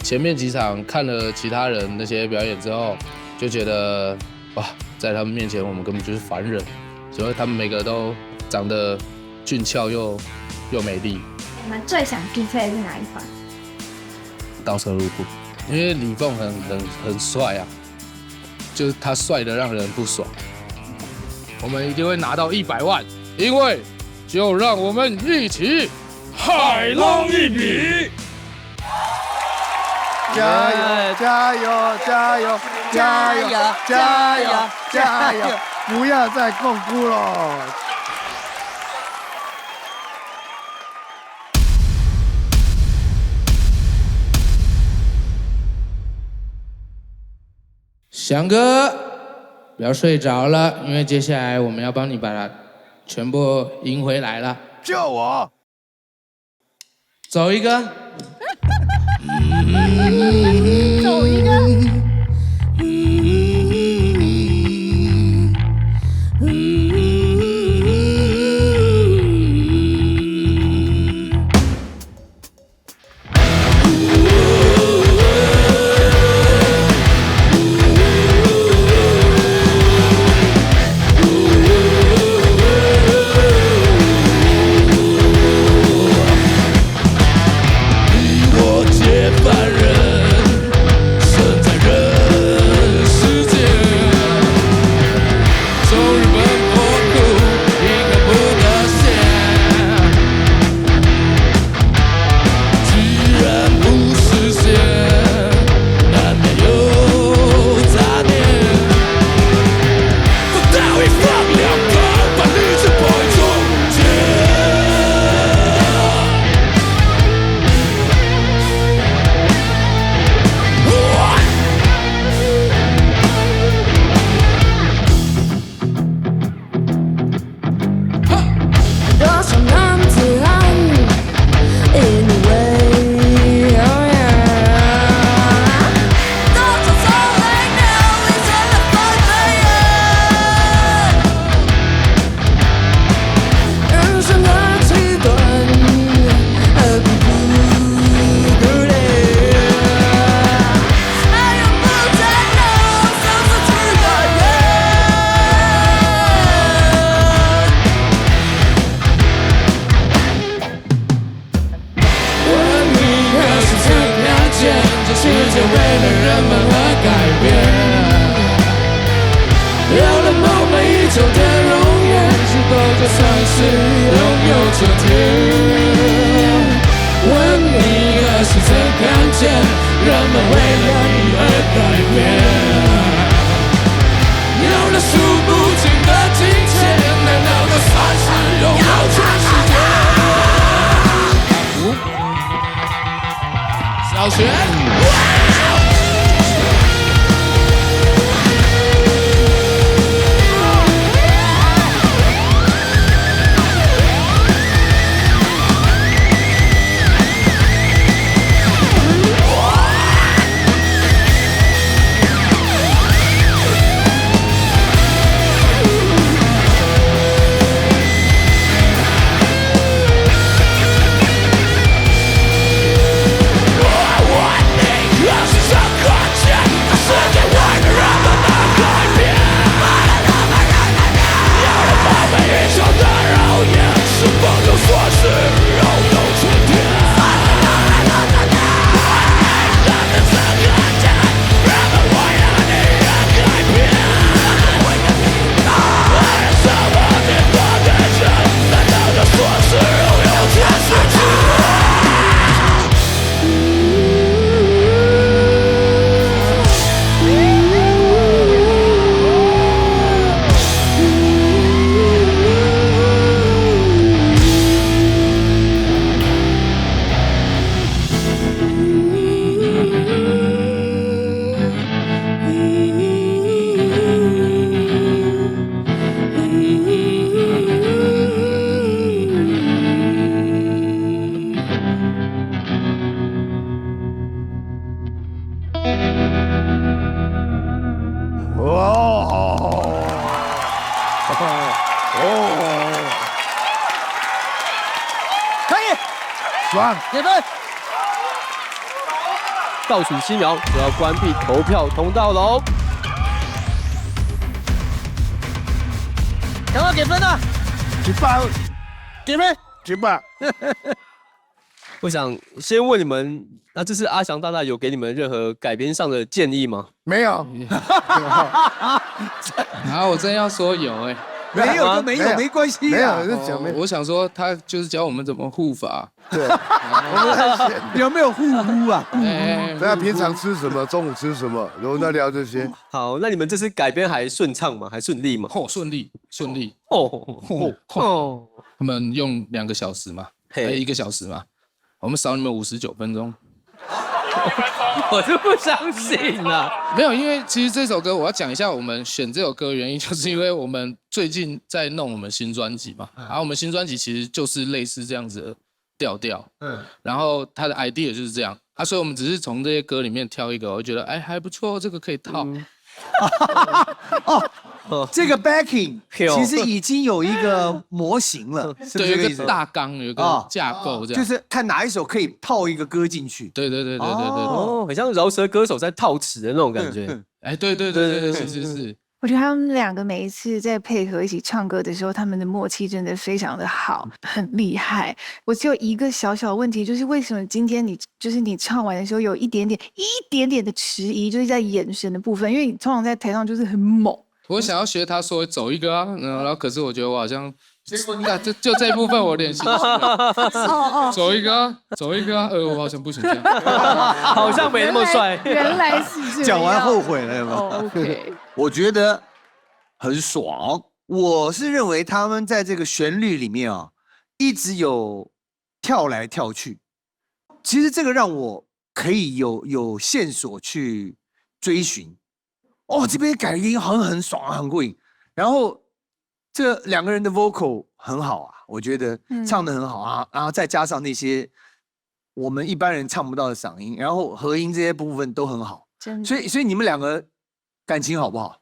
[SPEAKER 23] 前面几场看了其他人那些表演之后，就觉得哇，在他们面前我们根本就是凡人，所以他们每个都长得俊俏又美丽。
[SPEAKER 9] 你们最想 PK 的是哪一款？
[SPEAKER 23] 倒车入库，因为李凤很帅啊，就是他帅的让人不爽。我们一定会拿到100万，因为就让我们一起海浪一笔。
[SPEAKER 19] 加油！加油！加油！加油！加油！加油！不要再共哭了！
[SPEAKER 23] 翔哥，不要睡着了，因为接下来我们要帮你把它全部赢回来了。
[SPEAKER 19] 救我！
[SPEAKER 23] 走一个。
[SPEAKER 9] 走一个。
[SPEAKER 23] 我接凡人。小璇。
[SPEAKER 19] 可以，爽，给分。
[SPEAKER 8] 倒数7秒就要关闭投票通道喽。
[SPEAKER 19] 赶快给分啊！18，给分，18。
[SPEAKER 8] 我想先问你们，那这次阿翔大大有给你们任何改编上的建议吗？
[SPEAKER 19] 没有。
[SPEAKER 23] 然后我真要说有哎。
[SPEAKER 6] 没有就没有，没关系啊。
[SPEAKER 23] 我想说，他就是教我们怎么护法。
[SPEAKER 19] 对，我们
[SPEAKER 6] 有没有护肤啊？
[SPEAKER 19] 大家平常吃什么，中午吃什么，然后再聊这些。
[SPEAKER 8] 好，那你们这次改编还顺畅吗？还顺利吗？
[SPEAKER 23] 顺利。
[SPEAKER 8] 哦。
[SPEAKER 23] 他们用2个小时嘛，还有1个小时嘛，我们少你们59分钟。
[SPEAKER 8] 我就不相信了。
[SPEAKER 23] 没有，因为其实这首歌我要讲一下，我们选这首歌的原因，就是因为我们最近在弄我们新专辑嘛，然后我们新专辑其实就是类似这样子的调调，然后它的 idea 就是这样啊，所以我们只是从这些歌里面挑一个，我觉得哎还不错，这个可以套。
[SPEAKER 6] 这个 backing 其实已经有一个模型了，是不是这个意思？
[SPEAKER 23] 有一个大纲，有一个架构，这样
[SPEAKER 6] 就是看哪一首可以套一个歌进去。
[SPEAKER 23] 对。
[SPEAKER 8] 哦，很像饶舌歌手在套词的那种感觉。
[SPEAKER 23] 哎，对，是。
[SPEAKER 9] 我觉得他们2个每一次在配合一起唱歌的时候，他们的默契真的非常的好，很厉害。我只有一个小小问题，就是为什么今天你唱完的时候有一点点的迟疑，就是在眼神的部分，因为你通常在台上就是很猛。
[SPEAKER 23] 我想要学他说走一个啊，然后可是我觉得我好像，就这一部分我有点心虚了。走一个啊，我好像不行这样，
[SPEAKER 8] 好像没那么帅。
[SPEAKER 9] 原来是这样。
[SPEAKER 6] 讲完后悔了有没有
[SPEAKER 9] ？OK，
[SPEAKER 6] 我觉得很爽。我是认为他们在这个旋律里面啊，一直有跳来跳去。其实这个让我可以有线索去追寻。这边改音好像很爽啊，很过瘾。然后这2个人的 vocal 很好啊，我觉得唱得很好啊。然后再加上那些我们一般人唱不到的嗓音，然后和音这些部分都很好。所以你们2个感情好不好？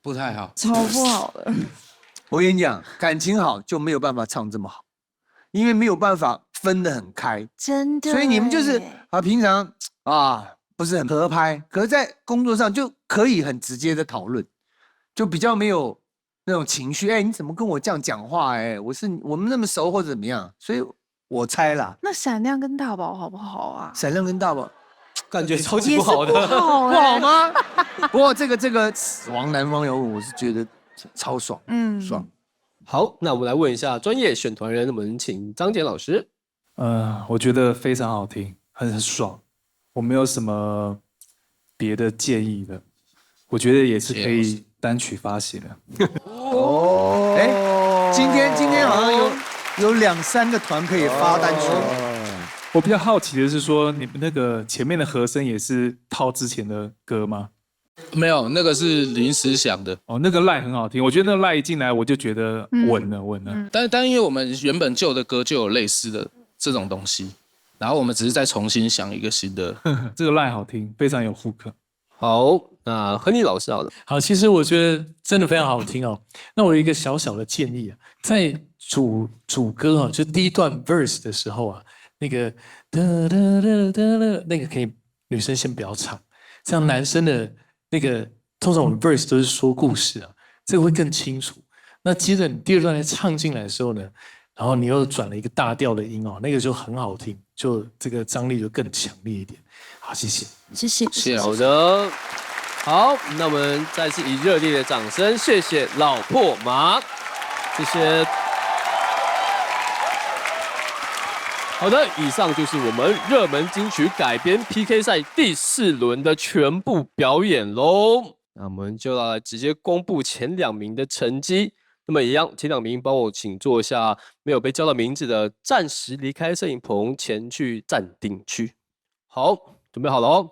[SPEAKER 23] 不太好，
[SPEAKER 9] 超不好的。
[SPEAKER 6] 我跟你讲，感情好就没有办法唱这么好，因为没有办法分得很开。
[SPEAKER 9] 真的。
[SPEAKER 6] 所以你们就是平常不是很合拍，可是在工作上就可以很直接的讨论，就比较没有那种情绪。你怎么跟我这样讲话？我们那么熟或者怎么样？所以我猜啦。
[SPEAKER 9] 那闪亮跟大宝好不好啊？
[SPEAKER 6] 闪亮跟大宝
[SPEAKER 8] 感觉超级不好的，
[SPEAKER 9] 不
[SPEAKER 6] 好吗？不过这个死亡南方摇滚，我是觉得超爽，爽。
[SPEAKER 8] 好，那我们来问一下专业选团人，我们请张杰老师。
[SPEAKER 2] 我觉得非常好听，很爽。我没有什么别的建议的，我觉得也是可以单曲发行的。
[SPEAKER 6] 今天好像有2、3个团可以发单曲。
[SPEAKER 2] 我比较好奇的是说，你们那个前面的和声也是套之前的歌吗？
[SPEAKER 23] 没有，那个是临时想的。
[SPEAKER 2] 哦，那个赖很好听，我觉得那个赖一进来我就觉得稳了。
[SPEAKER 23] 但因为我们原本旧的歌就有类似的这种东西，然后我们只是再重新想一个新的。
[SPEAKER 2] 这个赖好听，非常有 hook。
[SPEAKER 8] 好，那亨利老师好了。
[SPEAKER 15] 好，其实我觉得真的非常好听哦。那我有一个小小的建议啊，在主歌啊，就第一段 verse 的时候啊，那个哒哒哒哒，那个可以女生先不要唱，这样男生的那个通常我们 verse 都是说故事啊，这个会更清楚。那接着你第二段再唱进来的时候呢，然后你又转了一个大调的音哦，那个就很好听，就这个张力就更强烈一点。好，谢谢，
[SPEAKER 1] 谢谢。
[SPEAKER 8] 好的，好，那我们再次以热烈的掌声，谢谢老破麻，谢谢。好的，以上就是我们热门金曲改编 PK 赛第4轮的全部表演喽。那我们就要来直接公布前2名的成绩。那么一样，前2名帮我请坐下，没有被叫到名字的暂时离开摄影棚，前去暂定区。好，准备好了哦，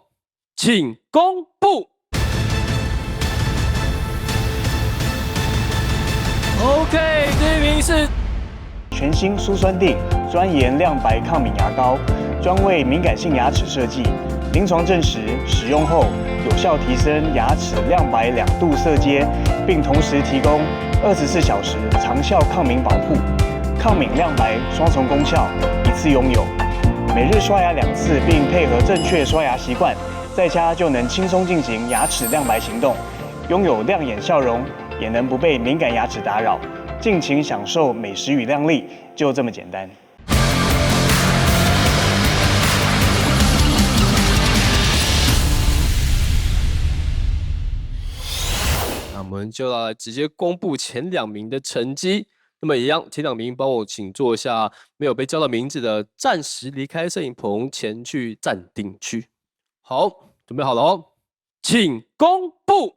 [SPEAKER 8] 请公布。OK， 第1名是
[SPEAKER 5] 全新舒酸定专研亮白抗敏牙膏，专为敏感性牙齿设计，临床证实使用后有效提升牙齿亮白2度色阶，并同时提供24小时长效抗敏保护，抗敏亮白双重功效，一次拥有。每日刷牙2次，并配合正确刷牙习惯，在家就能轻松进行牙齿亮白行动，拥有亮眼笑容，也能不被敏感牙齿打扰。尽情享受美食与亮丽，就这么简单。
[SPEAKER 8] 那我们就要来直接公布前2名的成绩。那么一样，前2名帮我请坐下，没有被叫到名字的暂时离开摄影棚，前去暂定区。好，准备好了哦，请公布。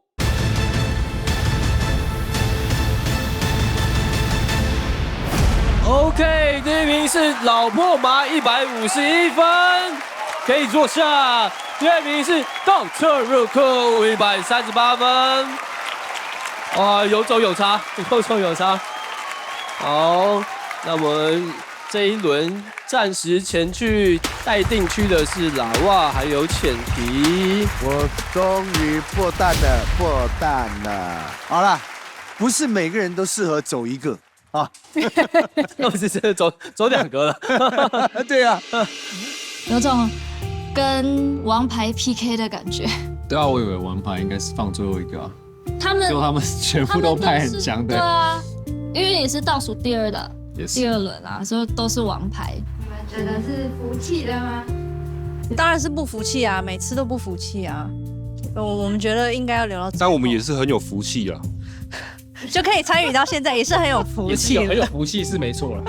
[SPEAKER 8] OK， 第1名是老破麻151分，可以坐下。第2名是 Dr. Roku 138分。哇，有走有差，有走有差。好，那我们这一轮暂时前去待定区的是喇哇还有浅提。
[SPEAKER 19] 我终于破蛋了。好啦，不是每个人都适合走一个。啊，
[SPEAKER 8] 我只是走2个了。
[SPEAKER 19] 对啊，
[SPEAKER 1] 有种跟王牌 PK 的感觉。
[SPEAKER 12] 对啊，我以为王牌应该是放最后一个啊。
[SPEAKER 1] 他们
[SPEAKER 12] 全部都派很强的。
[SPEAKER 1] 对啊，因为你是倒数第2的，
[SPEAKER 12] 第
[SPEAKER 1] 2轮啊，所以都是王牌。
[SPEAKER 4] 你们觉得是服气的吗？
[SPEAKER 13] 当然是不服气啊，每次都不服气啊。我们觉得应该要留到最后。
[SPEAKER 11] 但我们也是很有福气啊。
[SPEAKER 13] 就可以参与到现在，也是很有福气，
[SPEAKER 23] 很有福气是没错了。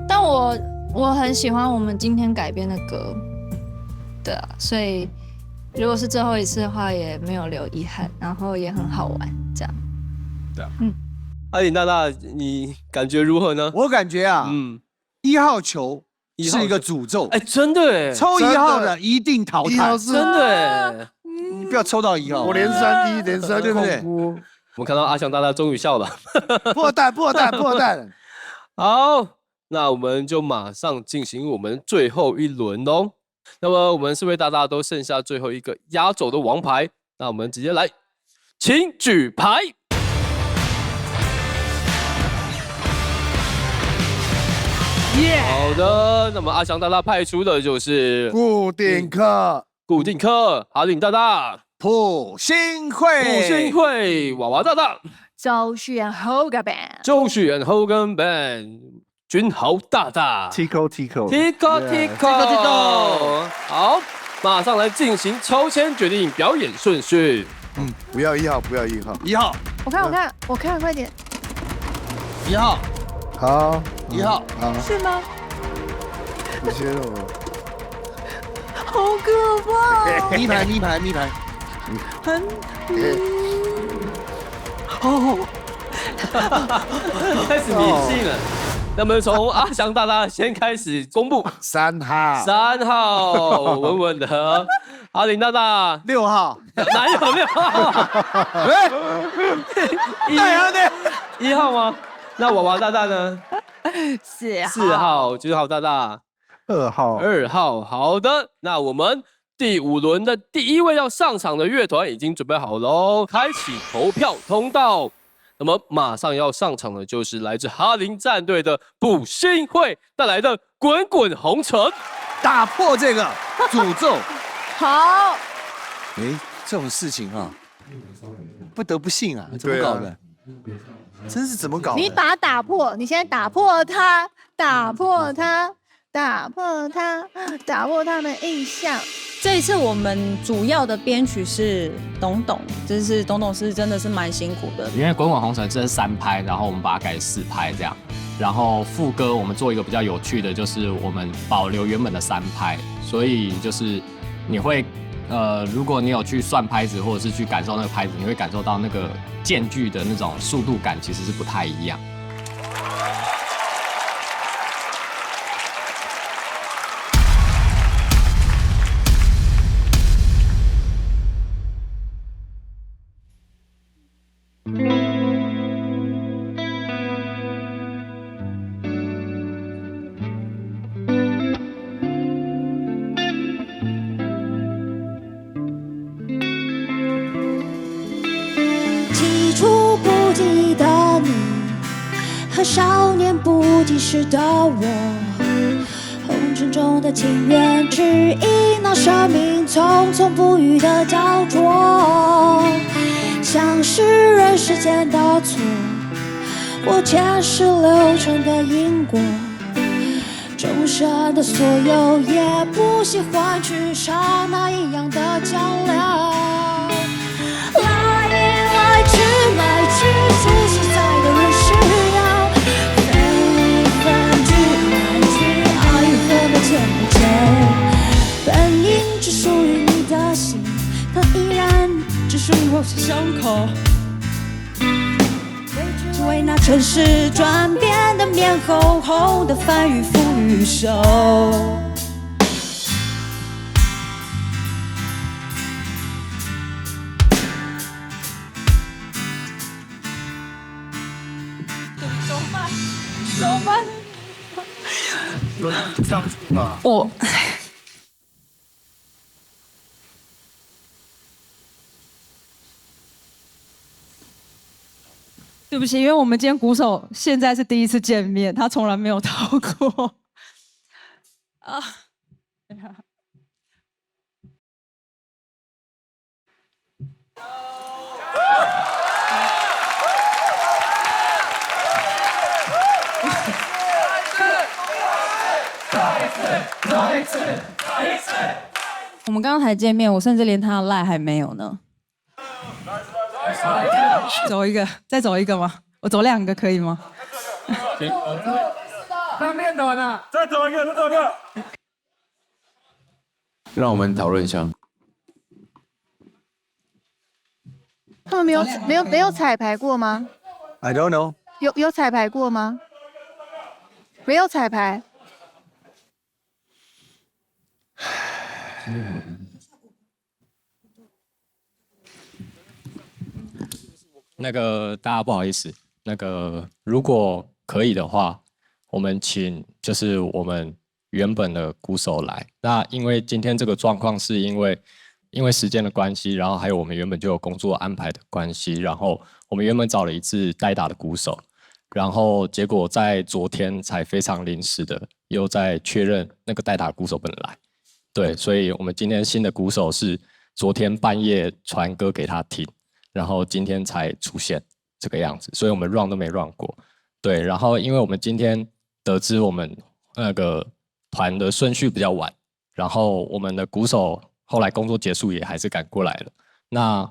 [SPEAKER 1] 但我很喜欢我们今天改编的歌，对啊，所以如果是最后一次的话，也没有留遗憾，然后也很好玩，这样。
[SPEAKER 8] 对啊，阿林大大，你感觉如何呢？
[SPEAKER 19] 我感觉啊，1号球是一个诅咒，
[SPEAKER 8] 哎，真的哎，
[SPEAKER 19] 抽1号的一定淘汰，
[SPEAKER 8] 真的哎，
[SPEAKER 19] 你不要抽到1号，
[SPEAKER 23] 我连3-1，连3
[SPEAKER 19] 对不对？
[SPEAKER 8] 我们看到阿翔大大终于笑了，
[SPEAKER 19] 破蛋！
[SPEAKER 8] 好，那我们就马上进行我们最后1轮哦。那么我们4位大大都剩下最后一个压轴的王牌，那我们直接来，请举牌。好的，那么阿翔大大派出的就是
[SPEAKER 19] 固定课，
[SPEAKER 8] 阿林大大。
[SPEAKER 19] 普信会，
[SPEAKER 8] 娃娃大大，
[SPEAKER 9] 周旭and Hogan
[SPEAKER 8] Band，君豪大大
[SPEAKER 7] ，Tico，
[SPEAKER 8] 好，马上来进行抽签决定表演顺序。
[SPEAKER 19] 不要1号，1号。
[SPEAKER 9] 我看，快点。
[SPEAKER 8] 1号，
[SPEAKER 19] 好
[SPEAKER 8] ，1号，
[SPEAKER 9] 是吗？
[SPEAKER 19] 不接了，
[SPEAKER 9] 好可怕！
[SPEAKER 19] 咪牌。
[SPEAKER 9] 很，
[SPEAKER 8] 开始迷信了。那么从阿翔大大先开始公布
[SPEAKER 19] ，3号
[SPEAKER 8] ，3号，稳稳的。阿林大大
[SPEAKER 19] ，6号，
[SPEAKER 8] 哪有6号？1号吗？那娃娃大大呢？4号，9号大大
[SPEAKER 7] ，2号
[SPEAKER 8] ，2号。好的，那我们第5轮的第1位要上场的乐团已经准备好喽，开启投票通道。那么马上要上场的就是来自哈林战队的卜心慧带来的《滚滚红尘》，
[SPEAKER 6] 打破这个诅咒。
[SPEAKER 9] 好，
[SPEAKER 6] 这种事情啊，不得不信啊，怎么搞的？真是怎么搞的？
[SPEAKER 9] 你把它打破，你现在打破它，打破它，打破它，打破他们印象。
[SPEAKER 4] 这一次我们主要的编曲是董董，就是董董是真的是蛮辛苦的，
[SPEAKER 10] 因为《滚滚红尘》这是3拍，然后我们把它改4拍这样，然后副歌我们做一个比较有趣的，就是我们保留原本的3拍，所以就是你会如果你有去算拍子或者是去感受那个拍子，你会感受到那个间距的那种速度感其实是不太一样。
[SPEAKER 14] 起初不记得你和少年不经事的我，红尘中的情缘只因那生命匆匆不语的焦灼，像是人世间的错，或前世流传的因果，终身的所有也不惜换取刹那一样的较量。来去来去，实实在的人是要分分聚来聚，爱与恨的牵不牵，本应只属于你的心，它依然只属于我的胸口。只为那尘世转变的面红红的翻雨覆雨手。
[SPEAKER 4] 怎么办？我对不起，因为我们今天鼓手现在是第一次见面，他从来没有逃过啊。我们刚刚才见面，我甚至连他的赖还没有呢。走一个，再走一个吗？我走2个可以吗？
[SPEAKER 19] 当面短啊！再走一个，再走一个。
[SPEAKER 12] 让我们讨论一下。
[SPEAKER 9] 他们没有彩排过吗
[SPEAKER 6] ？I don't know。
[SPEAKER 9] 有彩排过吗？没有彩排。
[SPEAKER 10] 那个大家不好意思，那个如果可以的话，我们请就是我们原本的鼓手来。那因为今天这个状况是因为时间的关系，然后还有我们原本就有工作安排的关系，然后我们原本找了一支代打的鼓手，然后结果在昨天才非常临时的又在确认那个代打鼓手不能来。对，所以我们今天新的鼓手是昨天半夜传歌给他听，然后今天才出现这个样子，所以我们 run 都没 run 过。对，然后因为我们今天得知我们那个团的顺序比较晚，然后我们的鼓手后来工作结束也还是赶过来了。那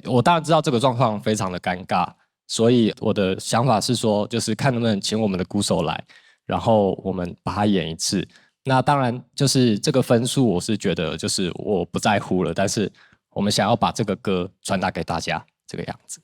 [SPEAKER 10] 我当然知道这个状况非常的尴尬，所以我的想法是说，就是看能不能请我们的鼓手来，然后我们把它演一次。那当然就是这个分数，我是觉得就是我不在乎了，但是我们想要把这个歌传达给大家，这个样子。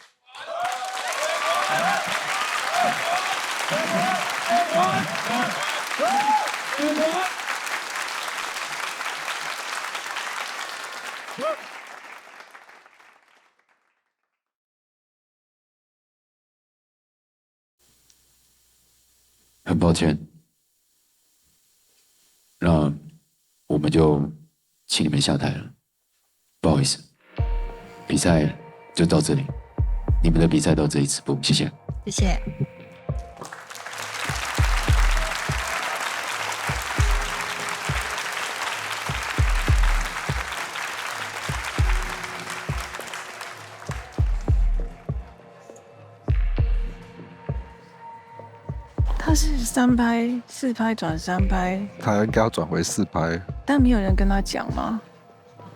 [SPEAKER 16] 很抱歉，那我们就请你们下台了，不好意思，比赛就到这里，你们的比赛到这里止步，谢谢。
[SPEAKER 1] 谢谢。
[SPEAKER 9] 他是3拍4拍转3拍，
[SPEAKER 7] 他应该要转回4拍，
[SPEAKER 9] 但没有人跟他讲吗？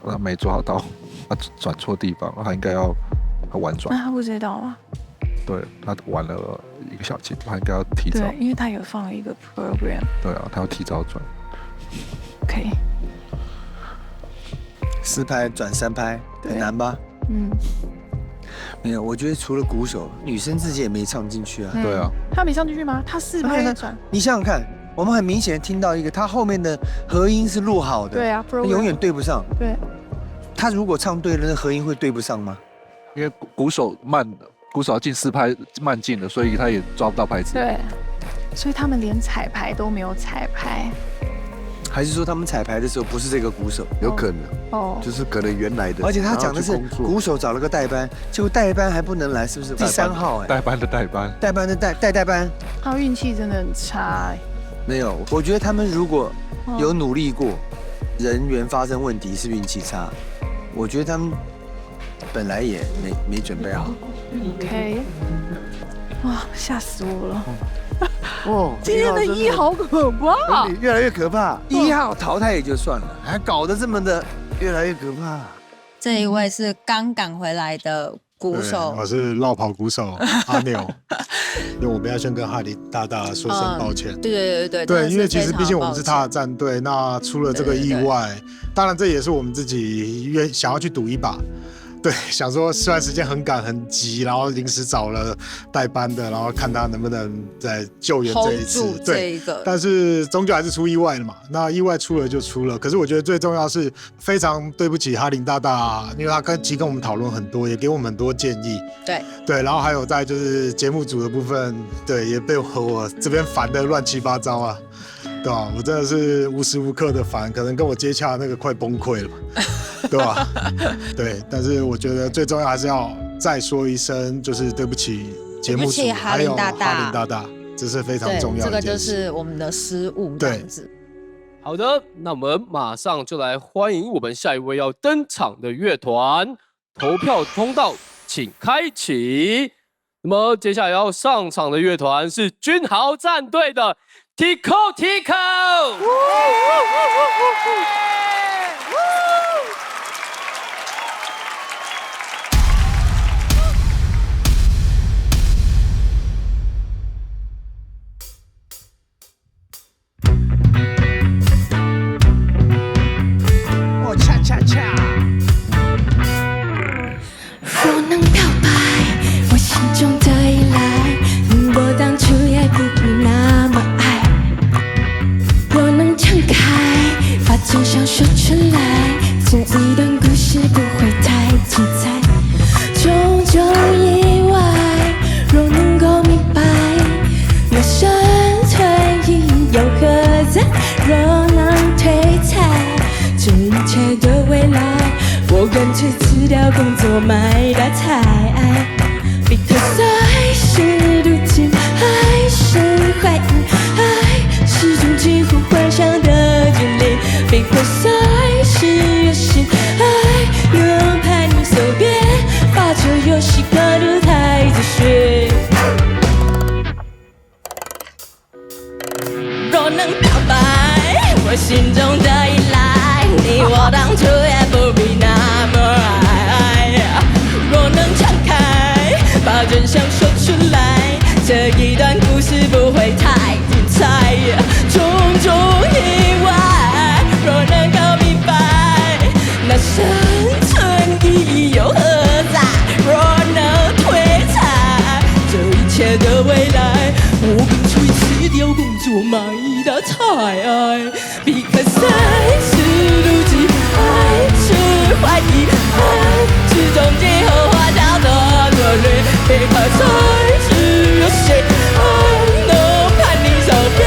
[SPEAKER 7] 他没抓到，他转错地方，他应该要晚转。
[SPEAKER 9] 那他不知道吗？
[SPEAKER 7] 对，他晚了1个小节，他应该要提早。
[SPEAKER 9] 对，因为他有放一个 program。
[SPEAKER 7] 对啊，他要提早转。
[SPEAKER 9] 可以。
[SPEAKER 6] 4拍转3拍，很难吧？
[SPEAKER 9] 嗯。
[SPEAKER 6] 没有，我觉得除了鼓手，女生自己也没唱进去啊。
[SPEAKER 7] 对啊，
[SPEAKER 9] 他没唱进去吗？他4拍转。
[SPEAKER 6] 你想想看，我们很明显听到一个，他后面的和音是录好的，
[SPEAKER 9] 对啊，
[SPEAKER 6] 永远对不上。
[SPEAKER 9] 对。
[SPEAKER 6] 他如果唱对了，那和音会对不上吗？
[SPEAKER 7] 因为鼓手慢，鼓手要进4拍慢进了，所以他也抓不到拍子。
[SPEAKER 9] 对。所以他们连彩排都没有彩排。
[SPEAKER 6] 还是说他们彩排的时候不是这个鼓手？
[SPEAKER 19] 有可能
[SPEAKER 9] 哦，
[SPEAKER 19] 就是可能原来的。
[SPEAKER 6] 而且他讲的是鼓手找了个代班，结果代班还不能来，是不是？第3号哎，
[SPEAKER 7] 代班的代班，
[SPEAKER 6] 代班的代班，
[SPEAKER 9] 他运气真的很差哎。
[SPEAKER 6] 没有，我觉得他们如果有努力过，人员发生问题是运气差。我觉得他们本来也没准备好。
[SPEAKER 9] OK， 哇，吓死我了。
[SPEAKER 6] 哦，
[SPEAKER 9] 今天的1好可怕，
[SPEAKER 6] 越来越可怕。1号淘汰也就算了，还搞得这么的越来越可怕。
[SPEAKER 13] 这一位是刚赶回来的鼓手，
[SPEAKER 17] 我是绕跑鼓手阿牛。因为我们要先跟哈林大大说声抱歉。对，因为其实毕竟我们是他的战队，那出了这个意外，当然这也是我们自己想要去赌一把。 对，想说虽然时间很赶很急，然后临时找了代班的，然后看他能不能在救援这一次。对，但是终究还是出意外了嘛。那意外出了就出了，可是我觉得最重要是非常对不起哈林大大，因为他跟我们讨论很多，也给我们很多建议。对，然后还有在就是节目组的部分，对，也被我这边烦得乱七八糟啊。 对吧？我真的是无时无刻的烦，可能跟我接洽那个快崩溃了，对吧？对，但是我觉得最重要还是要再说一声，就是对不起节目组，还有哈林大大，这是非常重要的。
[SPEAKER 13] 这个就是我们的失误，这样子。
[SPEAKER 8] 好的，那我们马上就来欢迎我们下一位要登场的乐团，投票通道请开启。那么接下来要上场的乐团是君豪战队的。 Tico Tico，
[SPEAKER 3] 我恰恰恰。若能表白，我心中的依赖，我当初也不会那么爱。 把真相说出来，这一段故事不会太精彩。种种意外，若能够明白，那生存意义又何在？若能推猜这一切的未来，我干脆辞掉工作买大菜。Because 爱是妒忌，爱是怀疑，爱是种几乎幻想的距离。Because 爱是游戏，爱能叛逆所变，把这游戏看得太仔细。若能表白，我心中的依赖，你我当初也不必那么爱。若能敞开，把真相说出来，这一段故事不会太精彩。种种意外，若能够明白，那生存意义又何在？若能推猜这一切的未来，我干脆辞掉工作买大菜。
[SPEAKER 4] 坏爱，because 爱是妒忌，爱是怀疑，爱是中间和花笑的热泪，because 爱是游戏，爱能攀你手边，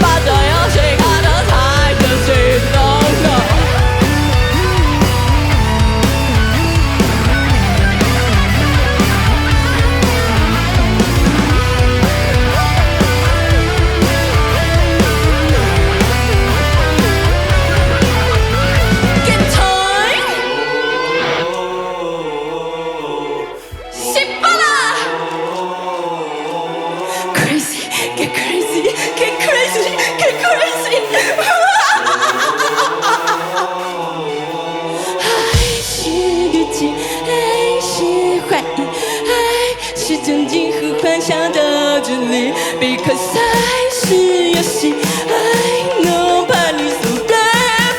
[SPEAKER 4] 把这游戏看得太真心动了。想的距离 ，because 爱是游戏，爱能伴你速对，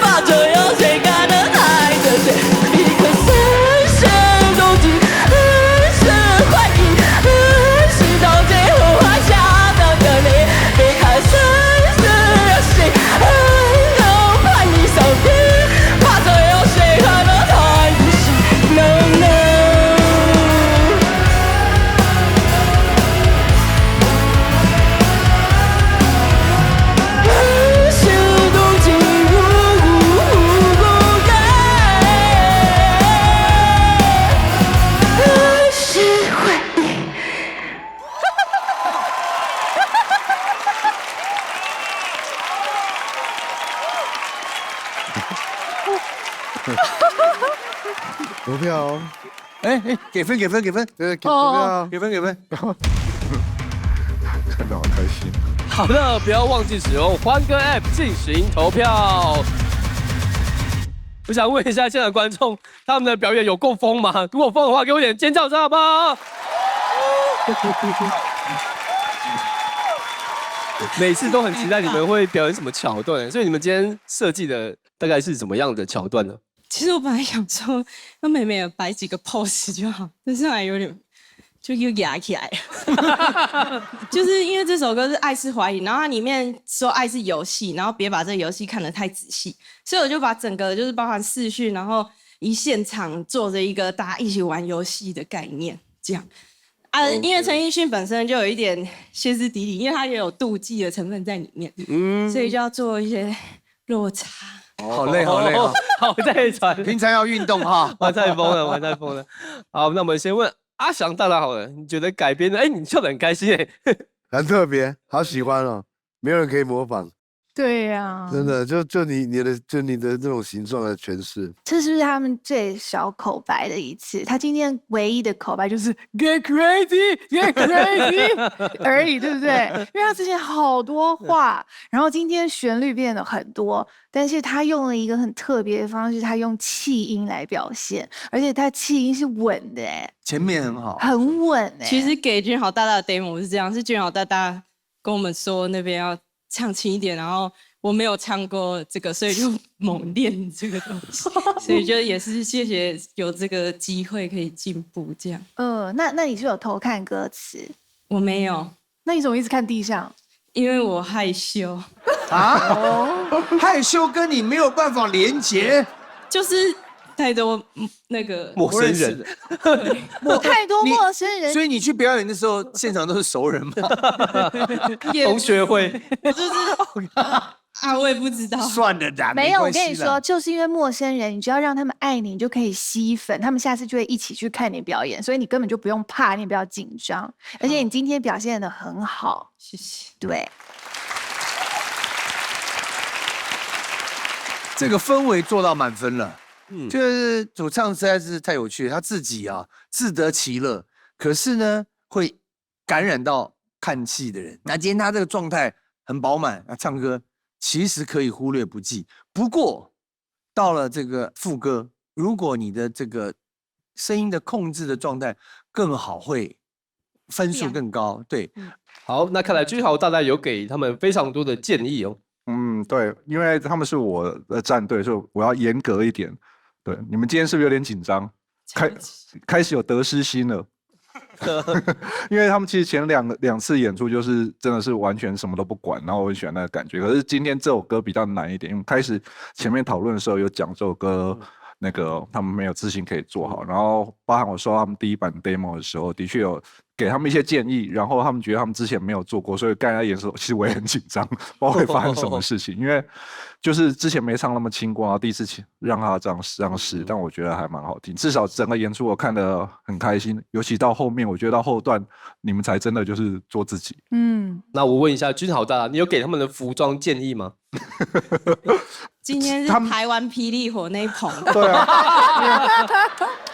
[SPEAKER 4] 把这游戏看得太真切 ，because 爱是妒忌，爱是怀疑，爱是中间和幻想的距离 ，because 爱是游戏，爱能伴你手臂，把这游戏看得太仔细 ，no no。
[SPEAKER 19] 投票哦！
[SPEAKER 6] 给分，
[SPEAKER 19] 对，给投票，
[SPEAKER 6] 给分。
[SPEAKER 7] 看到好开心。
[SPEAKER 8] 好的，不要忘记使用欢歌 App 进行投票。我想问一下现在的观众，他们的表演有够疯吗？如果疯的话，给我点尖叫声好不好？每次都很期待你们会表演什么桥段，所以你们今天设计的大概是怎么样的桥段呢？
[SPEAKER 4] 其实我本来想说，让美美摆几个 pose 就好，但是还有点就又压起来了。就是因为这首歌是爱是怀疑，然后它里面说爱是游戏，然后别把这个游戏看得太仔细，所以我就把整个就是包含视讯，然后一现场做着一个大家一起玩游戏的概念，这样。因为陈奕迅本身就有一点歇斯底里，因为他也有妒忌的成分在里面，所以就要做一些落差。
[SPEAKER 6] 好累哦！
[SPEAKER 8] 好在传，
[SPEAKER 6] 平常要运动哈，
[SPEAKER 8] 玩太疯了。好，那我们先问阿翔大大好了，你觉得改编的？你笑得很开心
[SPEAKER 19] 很特别，好喜欢哦，没有人可以模仿。
[SPEAKER 9] 对呀，
[SPEAKER 19] 真的，就你的这种形状的诠释，
[SPEAKER 9] 这是不是他们最少口白的一次？他今天唯一的口白就是 get crazy 而已，对不对？因为他之前好多话，然后今天旋律变得很多，但是他用了一个很特别的方式，他用气音来表现，而且他气音是稳的，
[SPEAKER 6] 前面很好，
[SPEAKER 9] 很稳。
[SPEAKER 4] 其实给君豪大大的 demo 是这样，是君豪大大跟我们说那边要唱轻一点，然后我没有唱过这个，所以就猛练这个东西，所以就也是谢谢有这个机会可以进步这样。
[SPEAKER 9] 那你是有偷看歌词？
[SPEAKER 4] 我没有。
[SPEAKER 9] 那你怎么一直看地上？
[SPEAKER 4] 因为我害羞。
[SPEAKER 6] 害羞跟你没有办法连结，
[SPEAKER 4] 就是太多那个
[SPEAKER 6] 陌生人，
[SPEAKER 9] 太多陌生人，
[SPEAKER 6] 所以你去表演的时候，现场都是熟人吗？
[SPEAKER 8] 同学会，
[SPEAKER 4] 就是我也不知道。
[SPEAKER 6] 算了啦，
[SPEAKER 9] 没有，我跟你说，就是因为陌生人，你只要让他们爱你，你就可以吸粉，他们下次就会一起去看你表演，所以你根本就不用怕，你也不要紧张，而且你今天表现得很好，
[SPEAKER 4] 谢谢。
[SPEAKER 9] 对。
[SPEAKER 6] 这个氛围做到满分了，就是主唱实在是太有趣了，他自己啊自得其乐，可是呢会感染到看戏的人。那今天他这个状态很饱满，唱歌其实可以忽略不计。不过到了这个副歌，如果你的这个声音的控制的状态更好，会分数更高。对，
[SPEAKER 8] 好，那看来君豪大大有给他们非常多的建议哦。
[SPEAKER 7] 对，因为他们是我的战队，所以我要严格一点。对，你们今天是不是有点紧张？开始有得失心了？因为他们其实前两次演出就是真的是完全什么都不管，然后我很喜欢那个感觉。可是今天这首歌比较难一点，因为开始前面讨论的时候有讲这首歌。那个他们没有自信可以做好，然后包含我收到他们第一版 demo 的时候，的确有给他们一些建议，然后他们觉得他们之前没有做过，所以刚才演的时候，其实我也很紧张，不知道会发生什么事情，因为就是之前没唱那么轻过，然后第一次让他这样试，但我觉得还蛮好听，至少整个演出我看得很开心，尤其到后面，我觉得到后段你们才真的就是做自己。
[SPEAKER 8] 那我问一下君豪大大，你有给他们的服装建议吗？
[SPEAKER 20] 今天是台湾霹雳火那一棚。
[SPEAKER 7] 对啊，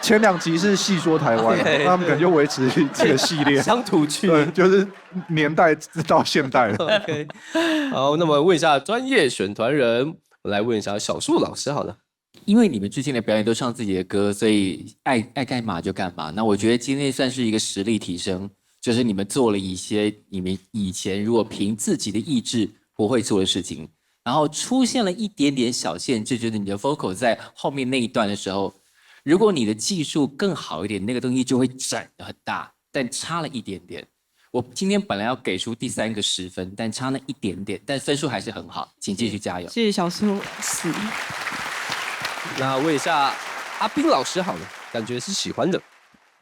[SPEAKER 7] 前2集是细说台湾，他们可能就维持这个系列
[SPEAKER 8] 乡土剧，
[SPEAKER 7] 对，就是年代到现代了。
[SPEAKER 8] OK， 好，那么问一下专业选团人，我来问一下小树老师好了。
[SPEAKER 21] 因为你们之前的表演都唱自己的歌，所以爱干嘛就干嘛。那我觉得今天算是一个实力提升，就是你们做了一些你们以前如果凭自己的意志不会做的事情。然后出现了一点点小限制，就是你的 vocal 在后面那一段的时候，如果你的技术更好一点，那个东西就会展得很大，但差了一点点。我今天本来要给出第3个10分，但差那一点点，但分数还是很好，请继续加油。
[SPEAKER 20] 谢谢小树。
[SPEAKER 8] 那问一下阿斌老师好了，感觉是喜欢的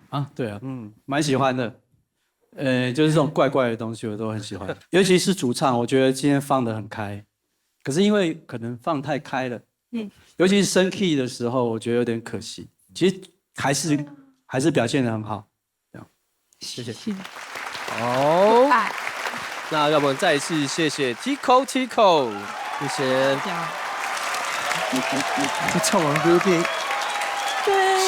[SPEAKER 22] 啊？对啊，蛮喜欢的。就是这种怪怪的东西我都很喜欢，尤其是主唱，我觉得今天放得很开。可是因为可能放太开了，尤其是升 key 的时候，我觉得有点可惜。其实还是表现得很好，这样，谢谢。
[SPEAKER 8] 好，那让我们再一次谢谢 Tico， 谢谢。
[SPEAKER 19] 这唱完歌变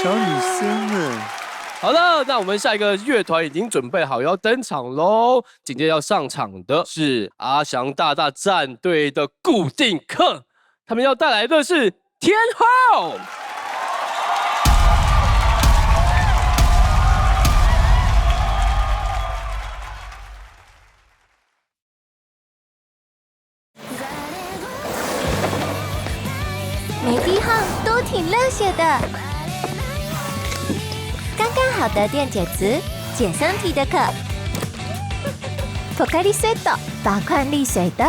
[SPEAKER 19] 小女生了。
[SPEAKER 8] 好了，那我们下一个乐团已经准备好要登场喽。紧接着要上场的是阿翔大大战队的固定客，他们要带来的是天后。
[SPEAKER 24] 每一行都挺热血的。刚刚好的电解质，解身体的课。ポカリスエット，宝矿力水的。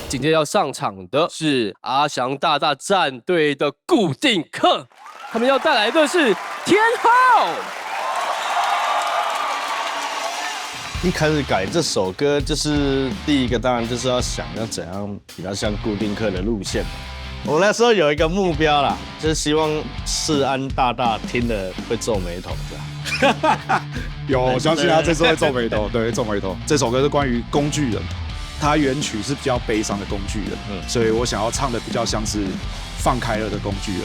[SPEAKER 8] 紧接着要上场的是阿翔大大战队的固定客，他们要带来的是天后。
[SPEAKER 25] 一开始改这首歌，就是第一个当然就是要想要怎样比较像固定客的路线。我那时候有一个目标啦，就是希望世安大大听了会皱眉头的。
[SPEAKER 26] 有，我相信他这次会皱眉头，对，皱眉头。这首歌是关于工具人。它原曲是比较悲伤的工具人，所以我想要唱的比较像是放开了的工具人。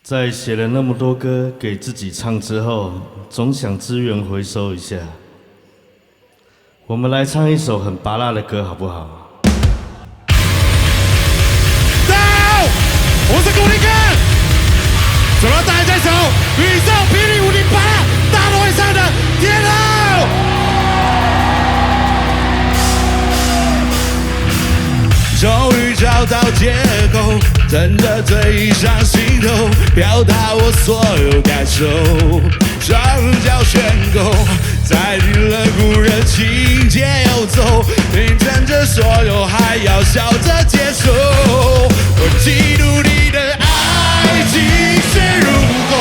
[SPEAKER 27] 在写了那么多歌给自己唱之后，总想资源回收一下。我们来唱一首很芭乐的歌，好不好？
[SPEAKER 28] 我是固定客，怎么带这首宇宙霹雳508大家都会唱的天后。终于找到借口，忍着最伤心头，表达我所有感受，双脚悬勾，在冰冷故人情节游走，拼撑着所有，还要笑着接受。我嫉妒你的爱情是如虹，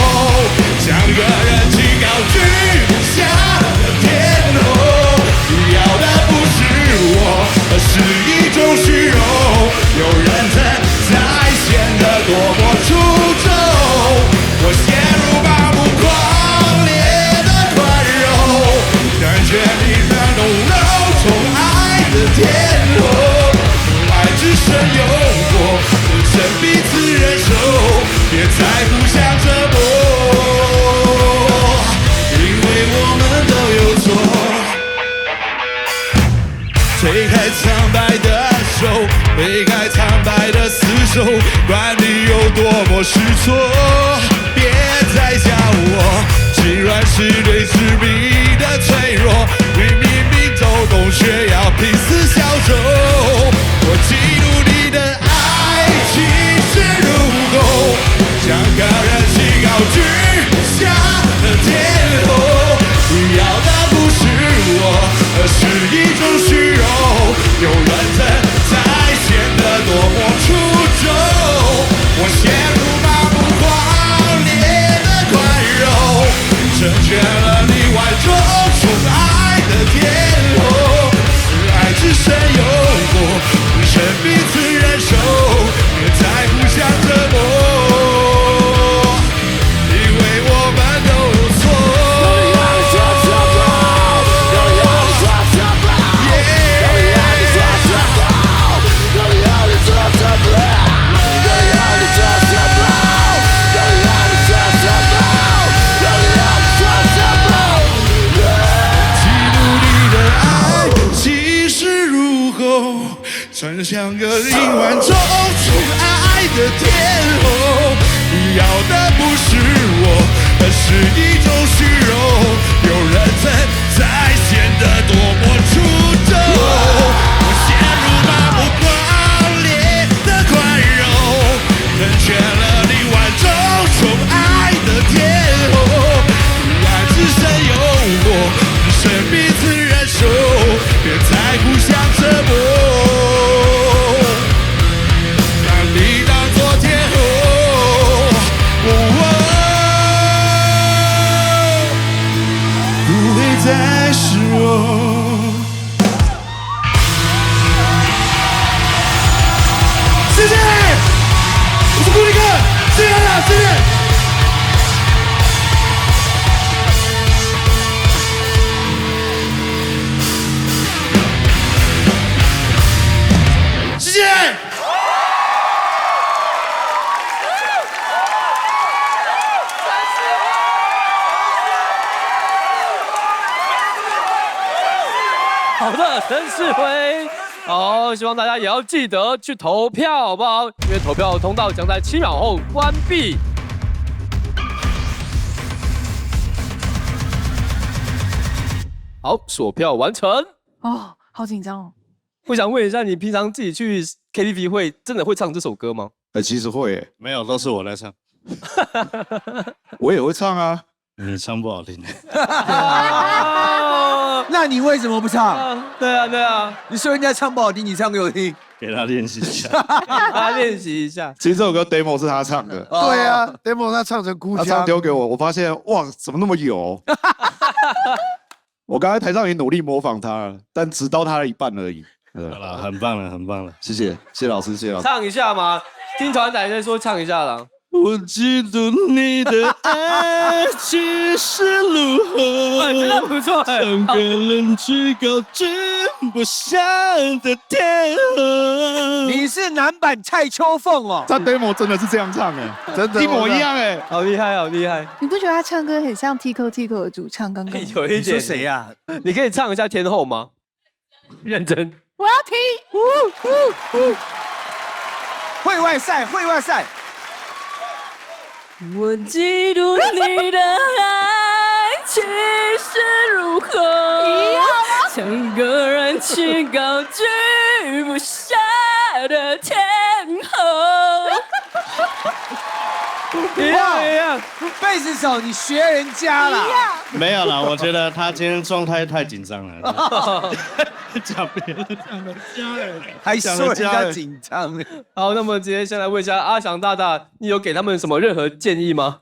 [SPEAKER 28] 像个人气高居不下的天后。要的不是我，而是一种虚荣。有人曾才显得多么出众，我陷入麻木狂烈的宽容，感觉你能懂得宠爱的天后。爱只剩有过，只剩彼此忍受，别再互相折磨。我是错，别再叫我心软是对致命的脆弱。明明都懂，却要拼死效忠。我嫉妒你的爱气势如虹，像个人气高居下的天后。你要的不是我，而是一种虚荣。有人曾在显得多么出众，我陷入麻木狂烈的宽容，成全了你万众宠爱的天后。爱之深有过，生彼此忍受，别再互相折磨，因为我们都有错。曾像个亿万种宠爱的天后，你要的不是我，而是一种虚荣。有人曾在显得多么出众，我陷入麻木狂烈的宽容，成全了你万种宠爱的天后。爱之深有过，生彼此忍受，别再互相折磨。再是我，谢谢，我是顾立克，谢谢大家，谢谢。谢谢。
[SPEAKER 8] 好的，陈世辉，好，希望大家也要记得去投票，好不好？因为投票通道将在7秒后关闭。好，锁票完成。
[SPEAKER 9] 哦，好紧张哦。
[SPEAKER 8] 我想问一下，你平常自己去 KTV 会真的会唱这首歌吗？
[SPEAKER 26] 其实会耶，
[SPEAKER 25] 没有，都是我在唱。
[SPEAKER 26] 我也会唱啊。
[SPEAKER 27] 你唱不好听。
[SPEAKER 6] 那你为什么不唱？
[SPEAKER 8] 对啊，对啊，
[SPEAKER 6] 你说人家唱不好听，你唱给我听，
[SPEAKER 27] 给他练习一下，
[SPEAKER 8] 他练习一下。
[SPEAKER 26] 其实这首歌 demo 是他唱的，
[SPEAKER 19] 对啊 ，demo 他唱成哭腔，
[SPEAKER 26] 他唱丢给我，我发现哇，怎么那么油？我刚才台上也努力模仿他了，但只到他的一半而已。
[SPEAKER 27] 好了，很棒了，很棒了，
[SPEAKER 26] 谢谢，谢谢老师，谢谢老师。
[SPEAKER 8] 唱一下嘛，听团仔在说唱一下啦。
[SPEAKER 28] 我嫉妒你的爱气势如虹，
[SPEAKER 8] 真的不错，
[SPEAKER 28] 像个人居高居不下的天后。
[SPEAKER 6] 你是男版蔡秋凤哦，
[SPEAKER 26] 他 demo 真的是这样唱哎，
[SPEAKER 19] 真的
[SPEAKER 26] 一模一样哎，
[SPEAKER 8] 好厉害，好厉害！
[SPEAKER 9] 你不觉得他唱歌很像 Tico 的主唱？刚刚
[SPEAKER 8] 有一点。
[SPEAKER 6] 你说谁呀？
[SPEAKER 8] 你可以唱一下天后吗？认真。
[SPEAKER 9] 我要听。
[SPEAKER 6] 会外赛，会外赛。
[SPEAKER 1] 我嫉妒你的爱气势如虹，像个人气高居不下的天后。
[SPEAKER 8] 一样，
[SPEAKER 6] 贝斯手你学人家了。
[SPEAKER 27] 没有啦，我觉得他今天状态太紧张了，讲别人讲的家人，
[SPEAKER 6] 还说人家紧张。
[SPEAKER 8] 好，那么今天先来问一下阿翔大大，你有给他们什么任何建议吗？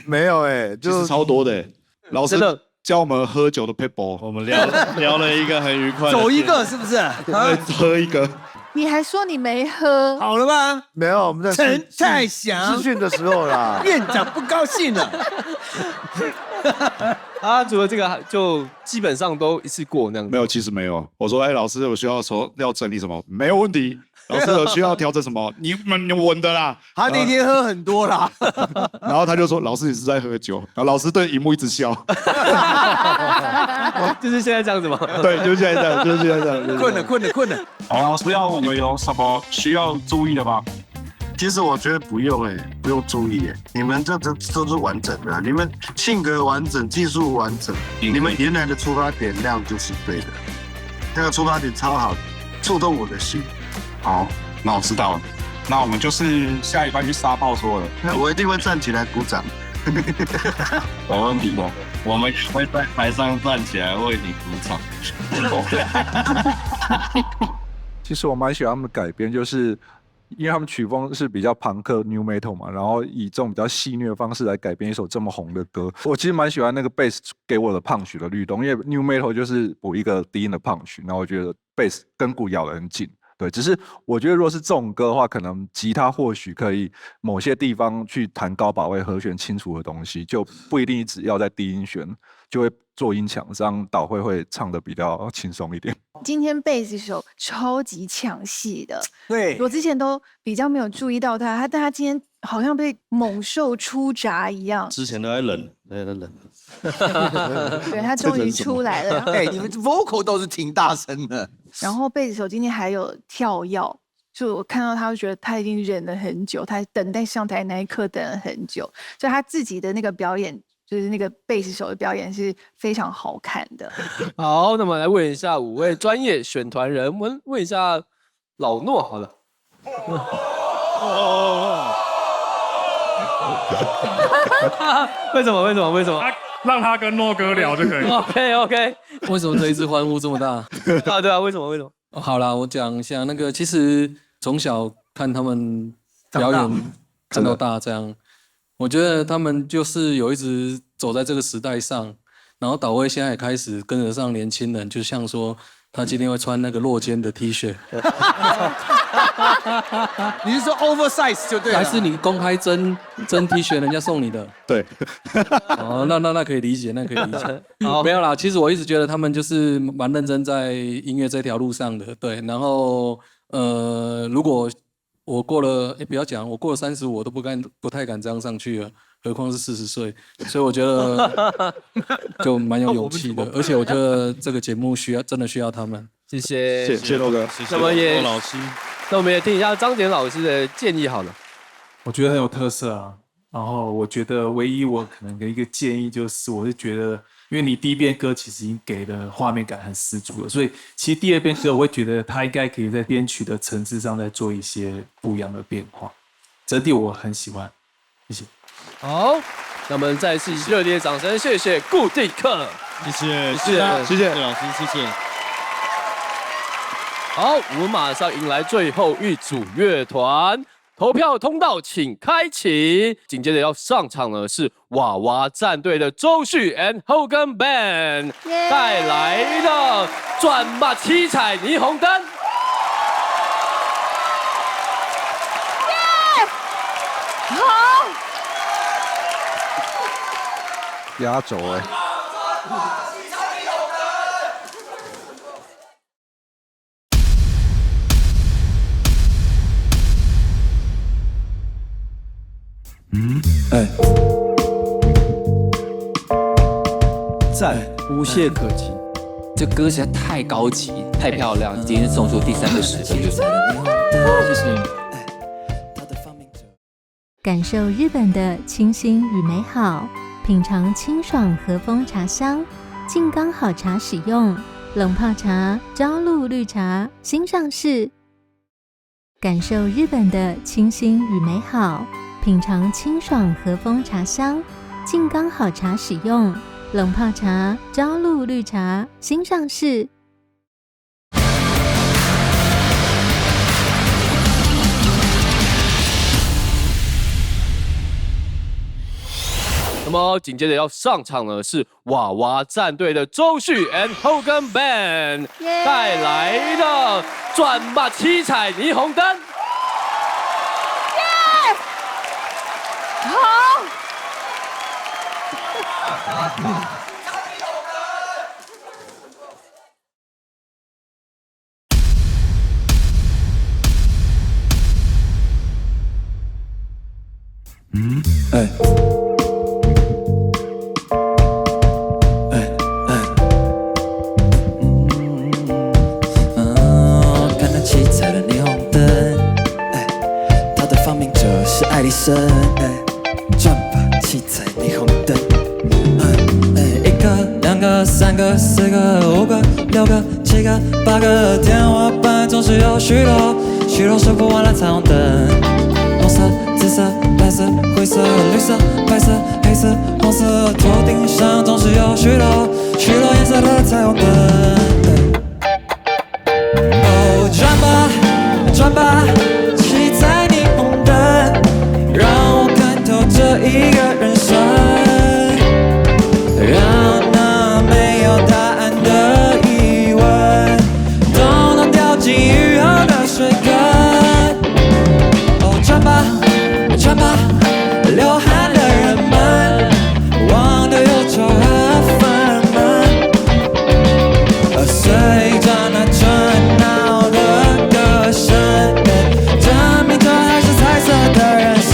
[SPEAKER 19] 没有哎，
[SPEAKER 26] 就是超多的，老师教我们喝酒的 people，
[SPEAKER 27] 我们聊了一个很愉快的，
[SPEAKER 6] 走一个是不是？
[SPEAKER 26] 喝一个。
[SPEAKER 9] 你还说你没喝？
[SPEAKER 6] 好了吗？
[SPEAKER 19] 没有，我们在
[SPEAKER 6] 陈泰祥
[SPEAKER 19] 试训的时候啦，
[SPEAKER 6] 院长不高兴了。
[SPEAKER 8] 除了这个，就基本上都一次过那样。
[SPEAKER 26] 没有，其实没有。我说，老师，我需要说要整理什么？没有问题。老师有需要调整什么？你稳的啦。
[SPEAKER 6] 他那天喝很多啦。
[SPEAKER 26] 然后他就说：“老师，你是在喝酒。”然后老师对荧幕一直笑。
[SPEAKER 8] 就是现在这样子吗？
[SPEAKER 26] 对，就是现在这样，就是现在这样。
[SPEAKER 6] 困了。
[SPEAKER 2] 好，老师要我们有什么需要注意的吗？
[SPEAKER 19] 其实我觉得不用不用注意你们这都是完整的，你们性格完整，技术完整，你们原来的出发点那样就是对的，那个出发点超好，触动我的心。
[SPEAKER 26] 好，那我知道了，那我们就是下一班去杀爆所有人。
[SPEAKER 19] 那我一定会站起来鼓掌。
[SPEAKER 25] 没问题的，我们会在台上站起来为你鼓掌。
[SPEAKER 7] 其实我蛮喜欢他们的改编，就是因为他们曲风是比较朋克 New Metal 嘛，然后以这种比较戏谑的方式来改编一首这么红的歌。我其实蛮喜欢那个 bass 给我的punch的律动，因为 New Metal 就是补一个低音的 punch， 然后我觉得 bass 跟鼓咬得很紧。对，只是我觉得如果是这种歌的话，可能吉他或许可以某些地方去弹高把位、和弦清楚的东西，就不一定只要在低音弦，就会做音墙，这样导会唱得比较轻松一点。
[SPEAKER 9] 今天贝斯手超级抢戏的，
[SPEAKER 6] 对
[SPEAKER 9] 我之前都比较没有注意到他，但他今天好像被猛兽出闸一样。
[SPEAKER 25] 之前都在忍，
[SPEAKER 9] 对，他终于出来了。
[SPEAKER 6] 你们 vocal 都是挺大声的。
[SPEAKER 9] 然后贝斯手今天还有跳跃，就我看到他，就觉得他已经忍了很久，他等待上台那一刻等了很久，所以他自己的那个表演，就是那个贝斯手的表演是非常好看的。
[SPEAKER 8] 好，那么来问一下5位专业选团人，我们问一下老诺好了。为什么？
[SPEAKER 2] 让他跟诺哥聊就可以。
[SPEAKER 8] OK。
[SPEAKER 5] 为什么这一次欢呼这么大？
[SPEAKER 8] 对啊，为什么？
[SPEAKER 5] 好啦，我讲一下那个，其实从小看他们表演看到大这样，我觉得他们就是有一直走在这个时代上，然后导位现在也开始跟得上年轻人，就像说他今天会穿那个落肩的 T 恤。
[SPEAKER 6] 你是说 oversize 就对了？
[SPEAKER 5] 还是你公开真 T 恤人家送你的？
[SPEAKER 26] 对。
[SPEAKER 5] 哦，那可以理解，没有啦，其实我一直觉得他们就是蛮认真在音乐这条路上的，对。然后如果我过了，不要讲，我过了35，我都不太敢这样上去了，何况是40岁。所以我觉得就蛮有勇气的，而且我觉得这个节目真的需要他们。
[SPEAKER 8] 谢谢
[SPEAKER 26] 诺哥，
[SPEAKER 25] 谢谢诺老师。
[SPEAKER 8] 那我们也听一下张典老师的建议好了。
[SPEAKER 22] 我觉得很有特色啊。然后我觉得唯一我可能的一个建议就是，我是觉得，因为你第一遍歌其实已经给的画面感很十足了，所以其实第二遍歌我会觉得他应该可以在编曲的层次上再做一些不一样的变化。整体我很喜欢，谢谢。
[SPEAKER 8] 好，那我们再次热烈掌声，谢谢固定客，
[SPEAKER 25] 谢谢
[SPEAKER 8] 老师，
[SPEAKER 25] 谢谢。
[SPEAKER 8] 好，我们马上迎来最后一组乐团，投票通道请开启。紧接着要上场的是娃娃战队的周旭 and Hogan Band 带来的《转吧七彩霓虹灯》。
[SPEAKER 9] 好，
[SPEAKER 7] 压轴
[SPEAKER 22] 赞，无懈可击。
[SPEAKER 21] 这歌实在太高级、太漂亮，今天送出第3个10分，就是谢谢。
[SPEAKER 24] 感受日本的清新与美好，品尝清爽和风茶香，静冈好茶使用冷泡茶、朝露绿茶新上市。感受日本的清新与美好，品尝清爽和风茶香，静冈好茶使用冷泡茶、朝露绿茶新上市。
[SPEAKER 8] 那么紧接着要上场的是娃娃战队的周旭 and Hogan Band 带来的《转吧七彩霓虹灯》。
[SPEAKER 9] 好。
[SPEAKER 11] 看那七彩的霓虹灯，它的放明
[SPEAKER 3] 个、3个、4个、5个、6个、7个、8个，天花板总是有许多射不完的彩虹灯，红色、紫色、蓝色、灰色、绿色、白色、黑色、红色，头顶上总是有许多颜色的彩虹灯。哦，转吧，转吧，骑在霓虹灯，让我看透这一个人生，让那没有答案的疑问，统统掉进雨后的水坑。哦，转吧，转吧，流汗的人们，忘掉忧愁和烦闷，随着那喧闹的歌声，证明这还是彩色的人生。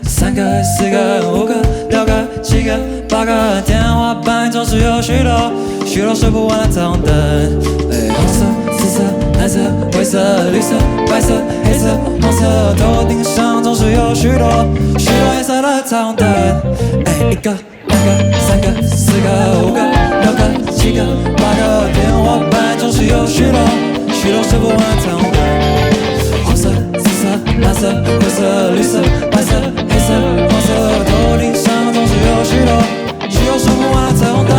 [SPEAKER 3] 3个、4个、5个、6个、7个、8个，天花板总是有许多射不完的彩虹灯，红色、紫色、蓝色、灰色、绿色、白色、黑色、红色，头顶上总是有许多颜色的彩虹灯，1个、2个、3个、4个、5个、6个、7个、8个，天花板总是有许多射不完的彩虹灯，红色、紫色、蓝色、灰色、绿色、白色、黑色、黄色，头顶上总是有许多射不完的彩虹灯。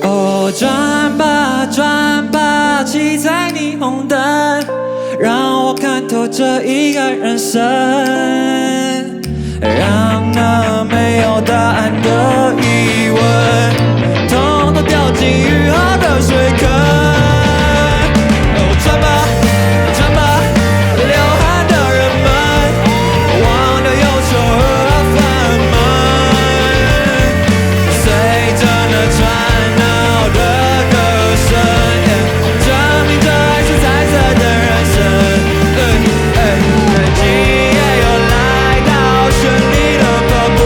[SPEAKER 3] 哦，转吧转吧，骑在霓虹灯，让我看透这一个人生，让那没有答案的疑问，统统掉进雨后的水坑。哦，转吧转吧，流汗的人们，忘掉忧愁和烦闷，随着那喧闹的歌声，证明这还是彩色的人生。今夜又来到绚丽的跑步，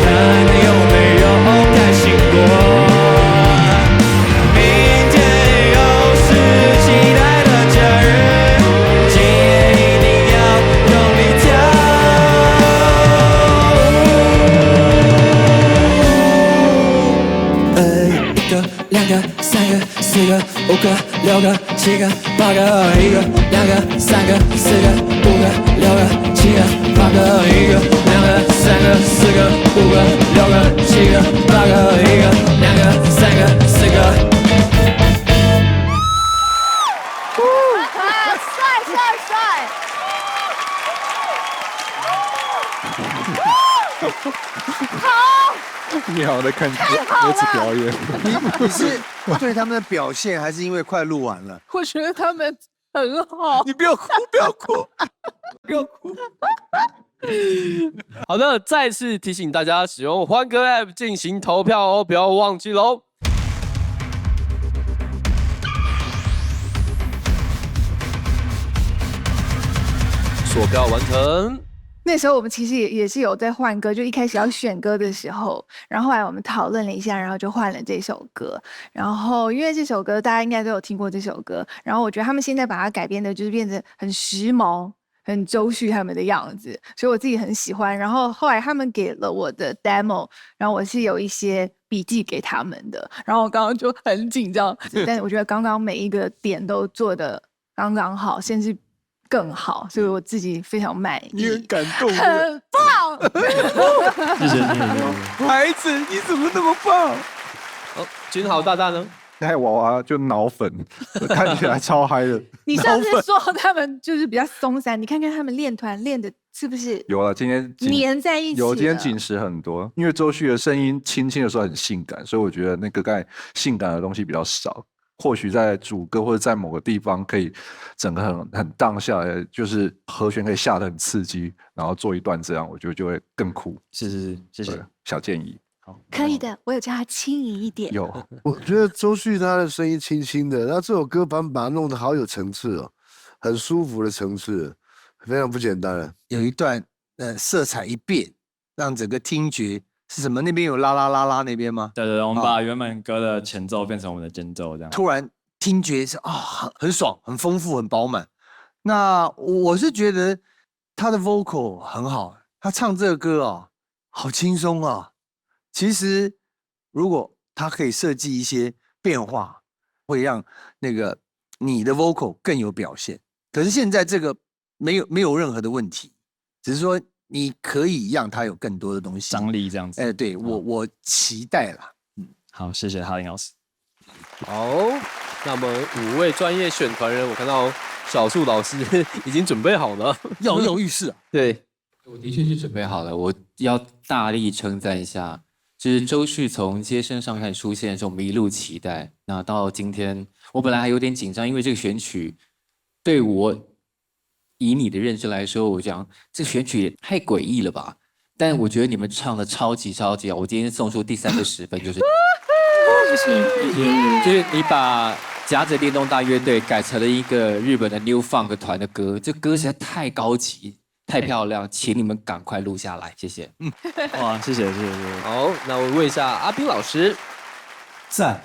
[SPEAKER 3] 看你有没有开心过。明天又是期待的假日，今夜一定要用力跳！1个、2个、3个、4个、5个、6个、7个、8个，1个、2个、3个、4个、5个、6个、7个、8个，1个、2个、3个、4个、5个、6个、7个、8个，1个、2个、3个、4个。
[SPEAKER 9] 帅帅帅！好，
[SPEAKER 7] 你好，在看儿子表演。
[SPEAKER 6] 你是对他们的表现，还是因为快录完了？
[SPEAKER 9] 我觉得他们很好。
[SPEAKER 6] 你不要哭，不要哭，不要哭。
[SPEAKER 8] 好的，再次提醒大家使用欢歌 App 进行投票哦，不要忘记喽。锁标完成。
[SPEAKER 9] 那时候我们其实也是有在换歌，就一开始要选歌的时候，然后后来我们讨论了一下，然后就换了这首歌。然后因为这首歌大家应该都有听过这首歌，然后我觉得他们现在把它改编的就是变得很时髦、很周旭他们的样子，所以我自己很喜欢。然后后来他们给了我的 demo， 然后我是有一些笔记给他们的，然后我刚刚就很紧张，但是我觉得刚刚每一个点都做得刚刚好，甚至更好，所以我自己非常满意。
[SPEAKER 6] 你很感动，
[SPEAKER 9] 很棒。
[SPEAKER 26] 谢谢你，
[SPEAKER 6] 孩子，你怎么那么棒？
[SPEAKER 8] 哦，君豪大大呢？
[SPEAKER 7] 那娃娃就脑粉，看起来超嗨的。
[SPEAKER 9] 你上次说他们就是比较松散，你看看他们练团练的是不是？
[SPEAKER 7] 有了，今天
[SPEAKER 9] 黏在一起。
[SPEAKER 7] 有，今天紧实很多，因为周旭的声音轻轻的时候很性感，所以我觉得那个刚才性感的东西比较少。或许在主歌或者在某个地方可以整个很荡下来，就是和弦可以下得很刺激，然后做一段这样，我觉得就会更酷。
[SPEAKER 21] 是，谢谢。
[SPEAKER 7] 小建议。
[SPEAKER 21] 好，
[SPEAKER 9] 可以的，我有叫他轻盈一点。
[SPEAKER 7] 有，
[SPEAKER 10] 我觉得周旭他的声音轻轻的，然后这首歌把它弄得好有层次哦，很舒服的层次，非常不简单了。
[SPEAKER 6] 有一段色彩一变，让整个听觉是什么？那边有啦啦啦啦那边吗？
[SPEAKER 11] 对，我们把原本歌的前奏变成我们的间奏，这样。
[SPEAKER 6] 突然听觉是很爽、很丰富、很饱满。那我是觉得他的 vocal 很好，他唱这个歌好轻松啊。其实如果他可以设计一些变化，会让那个你的 vocal 更有表现。可是现在这个没有任何的问题，只是说你可以让它有更多的东西
[SPEAKER 11] 张力这样子。
[SPEAKER 6] 对我期待啦。
[SPEAKER 11] 好，谢谢哈林老师。
[SPEAKER 8] 好，那么5位专业选团人，我看到小树老师已经准备好了，
[SPEAKER 6] 跃跃欲试啊。
[SPEAKER 8] 对，
[SPEAKER 21] 我的确是准备好了，我要大力称赞一下，就是周旭从街声上开始出现的时候，我们一路期待，那到今天，我本来还有点紧张，因为这个选曲对我以你的认知来说，我讲这个选曲也太诡异了吧。但我觉得你们唱的超级好，我今天送出第3个10分，就是就是你把夹着电动大乐队改成了一个日本的 New Funk 团的歌，这歌实在太高级、太漂亮，请你们赶快录下来，谢谢。
[SPEAKER 11] 哇，谢谢。
[SPEAKER 8] 好，那我问一下阿斌老师，
[SPEAKER 22] 赞，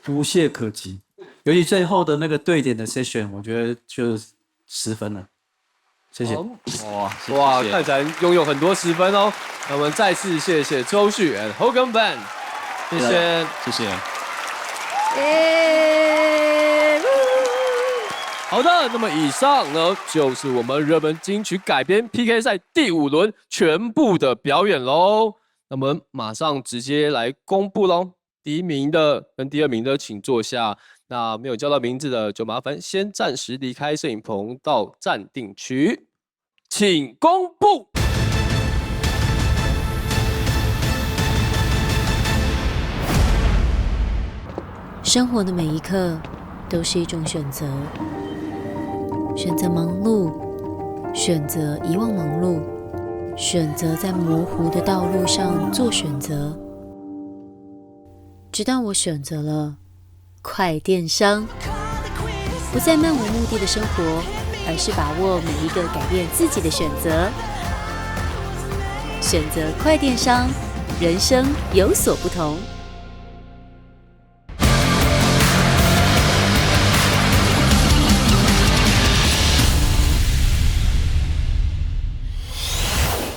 [SPEAKER 22] 无懈可击。尤其最后的那个对点的 session， 我觉得就10分了。谢谢。
[SPEAKER 8] 哇，看起来拥有很多10分哦。那我们再次谢谢周旭 and Hogan Band， 谢谢。好的，那么以上呢就是我们热门金曲改编 PK 赛第5轮全部的表演喽。那么马上直接来公布喽，第1名的跟第2名的请坐下。那没有叫到名字的，就麻烦先暂时离开摄影棚到暂定区，请公布。
[SPEAKER 24] 生活的每一刻都是一种选择，选择忙碌，选择遗忘忙碌，选择在模糊的道路上做选择，直到我选择了快电商，不再漫无目的的生活，而是把握每一个改变自己的选择。选择快电商，人生有所不同。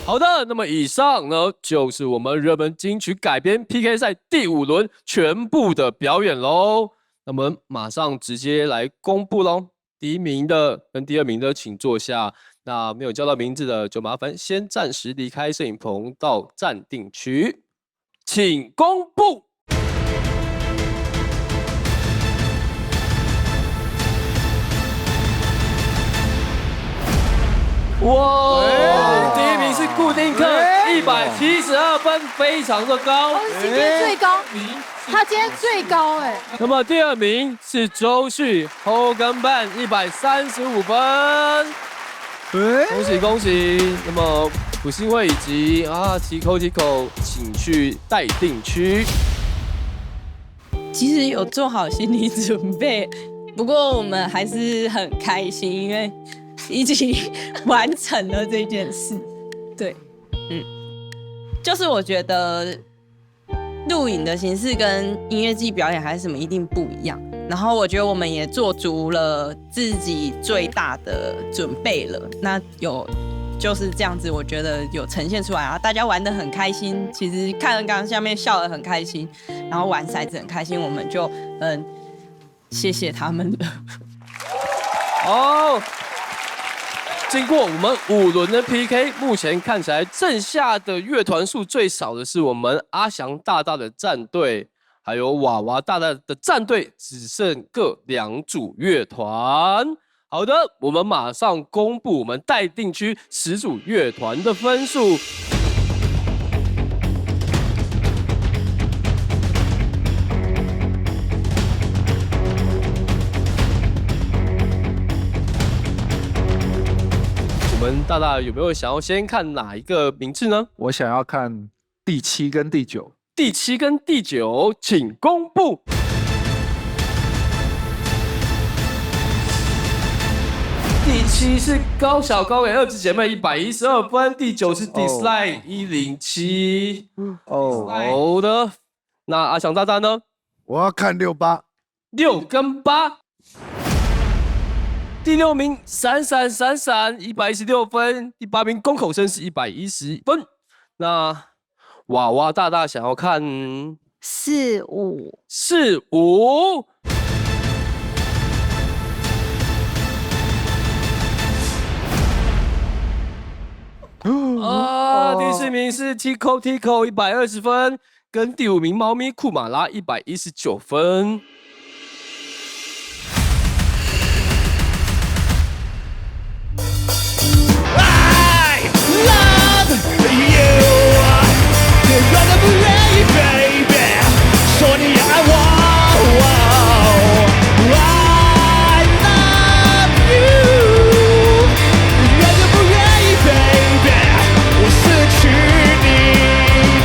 [SPEAKER 8] 好的，那么以上呢就是我们热门金曲改编 PK 赛第5轮全部的表演喽。那么马上直接来公布喽，第1名的跟第2名的请坐下。那没有叫到名字的，就麻烦先暂时离开摄影棚到暂定区，请公布。哇！第1名是固定客，172分，非常的高。
[SPEAKER 9] 今天最高，他今天最高哎。
[SPEAKER 8] 那么第2名是周旭 Hogan Band 135分，恭喜恭喜！那么普信会以及Tico 请去待定区。
[SPEAKER 20] 其实有做好心理准备，不过我们还是很开心，因为一起完成了这件事。对，就是我觉得录影的形式跟音乐季表演还是什么一定不一样。然后我觉得我们也做足了自己最大的准备了。那就是这样子，我觉得有呈现出来啊，大家玩得很开心。其实看了刚刚下面笑得很开心，然后玩骰子很开心，我们就谢谢他们了。
[SPEAKER 8] 好。经过我们5轮的 PK， 目前看起来剩下的乐团数最少的是我们阿翔大大的战队，还有娃娃大大的战队，只剩各2组乐团。好的，我们马上公布我们待定区10组乐团的分数。我们大大有没有想要先看哪一个名次呢？
[SPEAKER 7] 我想要看第7跟第9。
[SPEAKER 8] 第7跟第9，请公布。
[SPEAKER 22] 第
[SPEAKER 8] 107是高小高给2只姐妹112分，第9是 Dislike 107。好的，那阿翔大大呢？
[SPEAKER 10] 我要看68，
[SPEAKER 8] 6跟8。第6名闪闪闪闪116分，第8名宫口绅士110分。那娃娃大大想要看45。第4名是 Tico 120分，跟第5名猫咪库马拉119分。
[SPEAKER 28] 说你爱我，I love you， 愿不愿意 baby， 我失去你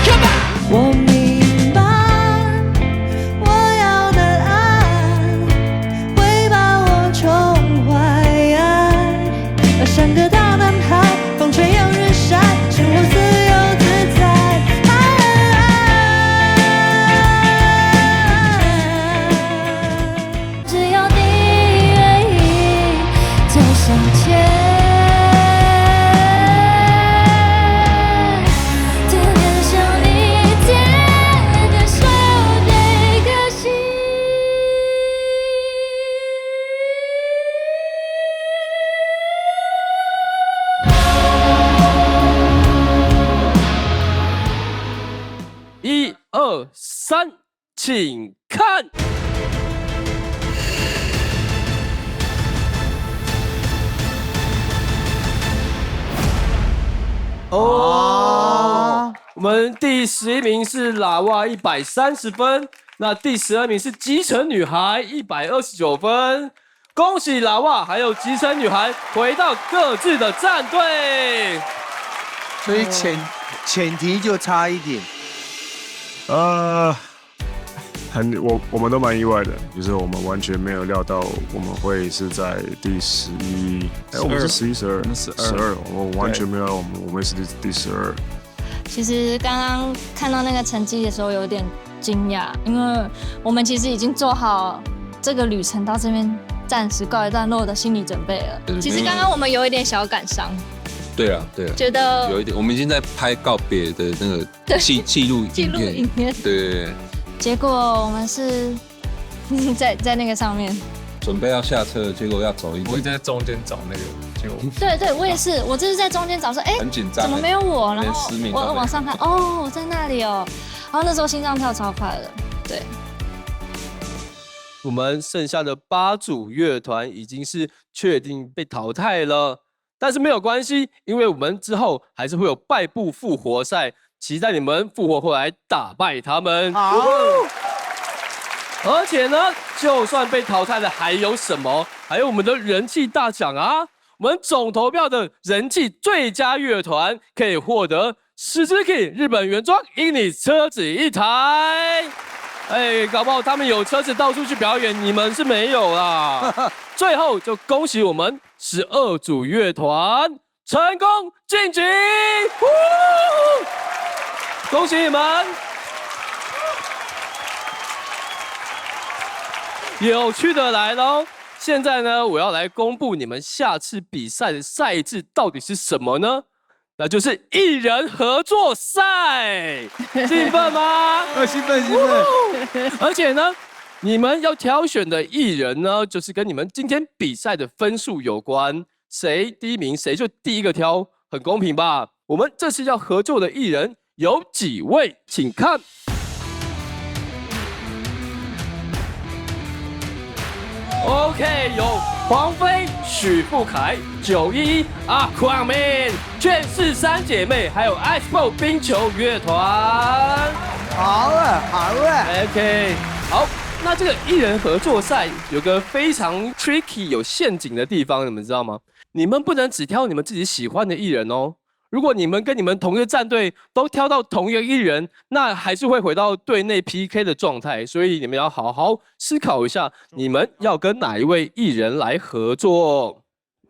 [SPEAKER 28] ，Come on。
[SPEAKER 4] 我明白，我要的爱会把我宠坏，像个大男孩，风吹洋日晒，生活自由自在。只要你愿意走向前，天天想你，天天守这颗心。
[SPEAKER 8] 1、2、3，请看。我们第11名是喇哇130分，那第12名是基层女孩129分。恭喜喇哇还有基层女孩回到各自的战队。
[SPEAKER 6] 所以前提就差一点。
[SPEAKER 26] 我们都蛮意外的，就是我们完全没有料到我们会是在第11，我们是11、12，我完全没有料到我们是第12。
[SPEAKER 1] 其实刚刚看到那个成绩的时候有点惊讶，因为我们其实已经做好这个旅程到这边暂时告一段落的心理准备了。其实刚刚我们有一点小感伤。
[SPEAKER 12] 对啊，
[SPEAKER 1] 觉得
[SPEAKER 12] 有一点，我们已经在拍告别的那个记录影片，对。
[SPEAKER 1] 结果我们是在那个上面
[SPEAKER 12] 准备要下车，结果要走一段，
[SPEAKER 2] 我在中间找那个，结果
[SPEAKER 1] 对，我也是，我这是在中间找说，很紧张，怎么没有我？然后我往上看，我在那里哦，然后那时候心脏跳超快的，对。
[SPEAKER 8] 我们剩下的8组乐团已经是确定被淘汰了，但是没有关系，因为我们之后还是会有败部复活赛。期待你们复活回来打败他们。好，而且呢，就算被淘汰了，还有什么？还有我们的人气大奖啊！我们总投票的人气最佳乐团可以获得 Suzuki 日本原装Ignis 车子1台。搞不好他们有车子到处去表演，你们是没有啦。最后就恭喜我们12组乐团成功晋级。恭喜你们！有趣的来喽！现在呢，我要来公布你们下次比赛的赛制到底是什么呢？那就是艺人合作赛，兴奋吗？
[SPEAKER 6] 兴奋！
[SPEAKER 8] 而且呢，你们要挑选的艺人呢，就是跟你们今天比赛的分数有关，谁第1名谁就第一个挑，很公平吧？我们这次要合作的艺人有几位？请看。OK， 有黄飞、许富凯、911、Aquaman、卷氏3姐妹，还有 Iceball 冰球乐团。
[SPEAKER 6] 好了
[SPEAKER 8] ，OK， 好。那这个艺人合作赛有个非常 tricky 有陷阱的地方，你们知道吗？你们不能只挑你们自己喜欢的艺人哦。如果你们跟你们同一个战队都挑到同一个艺人，那还是会回到队内 PK 的状态。所以你们要好好思考一下，你们要跟哪一位艺人来合作。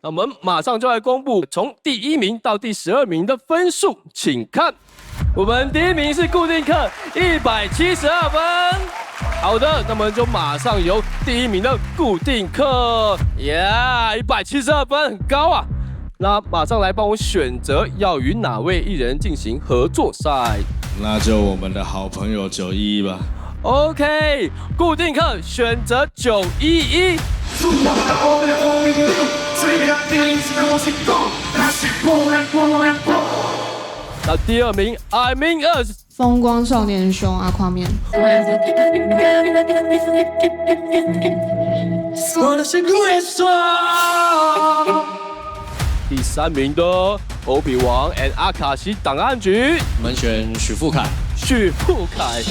[SPEAKER 8] 那我们马上就来公布从第1名到第12名的分数，请看。我们第1名是固定课172分。好的，那么就马上由第1名的固定课，172分，很高啊。那马上来帮我选择要与哪位艺人进行合作赛。
[SPEAKER 25] 那就我们的好朋友911吧。
[SPEAKER 8] OK， 固定课选择911。那第2名 I mean us，
[SPEAKER 13] 风光少年兄阿夸面。
[SPEAKER 8] 第3名的欧比王 and 阿卡西档案局，
[SPEAKER 11] 我们选许富凯。
[SPEAKER 8] 许富凯。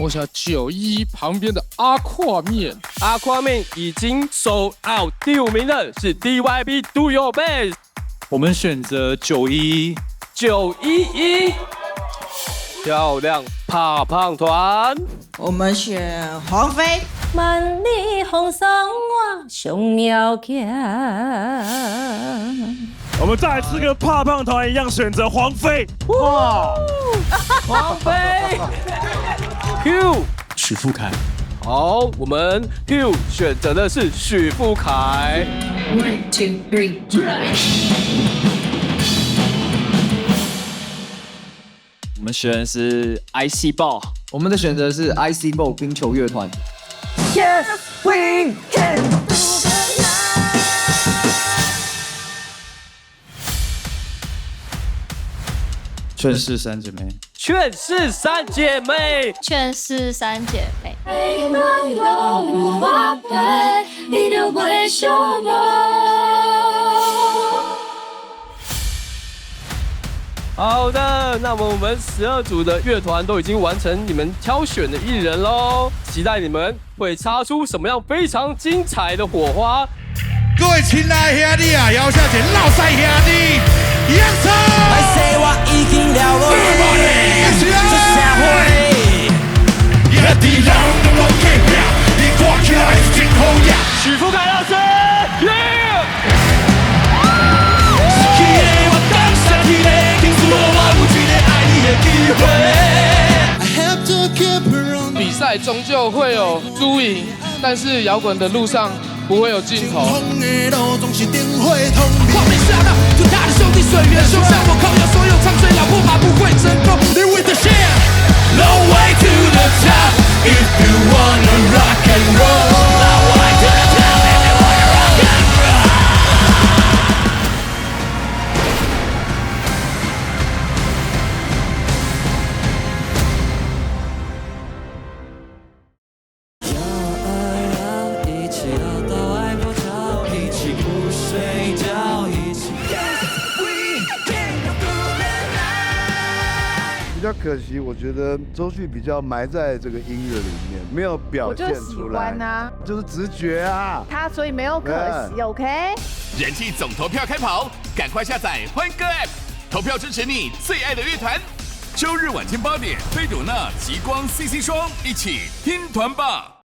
[SPEAKER 2] 我想911旁边的阿夸面，
[SPEAKER 8] 阿夸面已经sold out。第5名的是 DYB Do Your Best，
[SPEAKER 11] 我们选择911。
[SPEAKER 8] 漂亮，怕胖团。
[SPEAKER 20] 我们选黄飞。
[SPEAKER 1] 万里红送我上了行。
[SPEAKER 28] 我们再次跟怕胖团一样选择黄飞。哇，
[SPEAKER 8] 黄飞。Q
[SPEAKER 11] 许富凯。
[SPEAKER 8] 好，我们 Q 选择的是许富凯。
[SPEAKER 20] 1 2 3
[SPEAKER 11] 我们选的是 IC Ball，
[SPEAKER 14] 我们的选择是 IC Ball 冰球乐团。
[SPEAKER 20] Yes, we can。
[SPEAKER 22] 劝世三姐妹。
[SPEAKER 8] 劝世三姐妹。
[SPEAKER 1] 劝世三姐妹。
[SPEAKER 8] 好的，那么我们12组的乐团都已经完成你们挑选的艺人喽，期待你们会擦出什么样非常精彩的火花。
[SPEAKER 28] 各位亲爱的兄弟啊，摇下前老塞兄弟，扬手！I say 我已经了无出社会，也得让我见面，你看起来是真好呀。
[SPEAKER 8] 许富凯老师，
[SPEAKER 2] 比赛终究会有输赢，但是摇滚的路上不会有尽头。
[SPEAKER 28] 画面下那最大的兄弟水源，胸向我靠，要所有长水老婆怕不会成功。Live with the share, no way to the top. If you wanna rock and roll, no way to the top. If you wanna rock and roll.
[SPEAKER 10] 比较可惜，我觉得周迅比较埋在这个音乐里面，没有表现出来。就是直觉啊。
[SPEAKER 9] 他所以没有可惜 ，OK？
[SPEAKER 28] 人气总投票开跑，赶快下载欢歌 App， 投票支持你最爱的乐团。周日晚间8点，贝朵娜、极光 CC 双一起听团吧。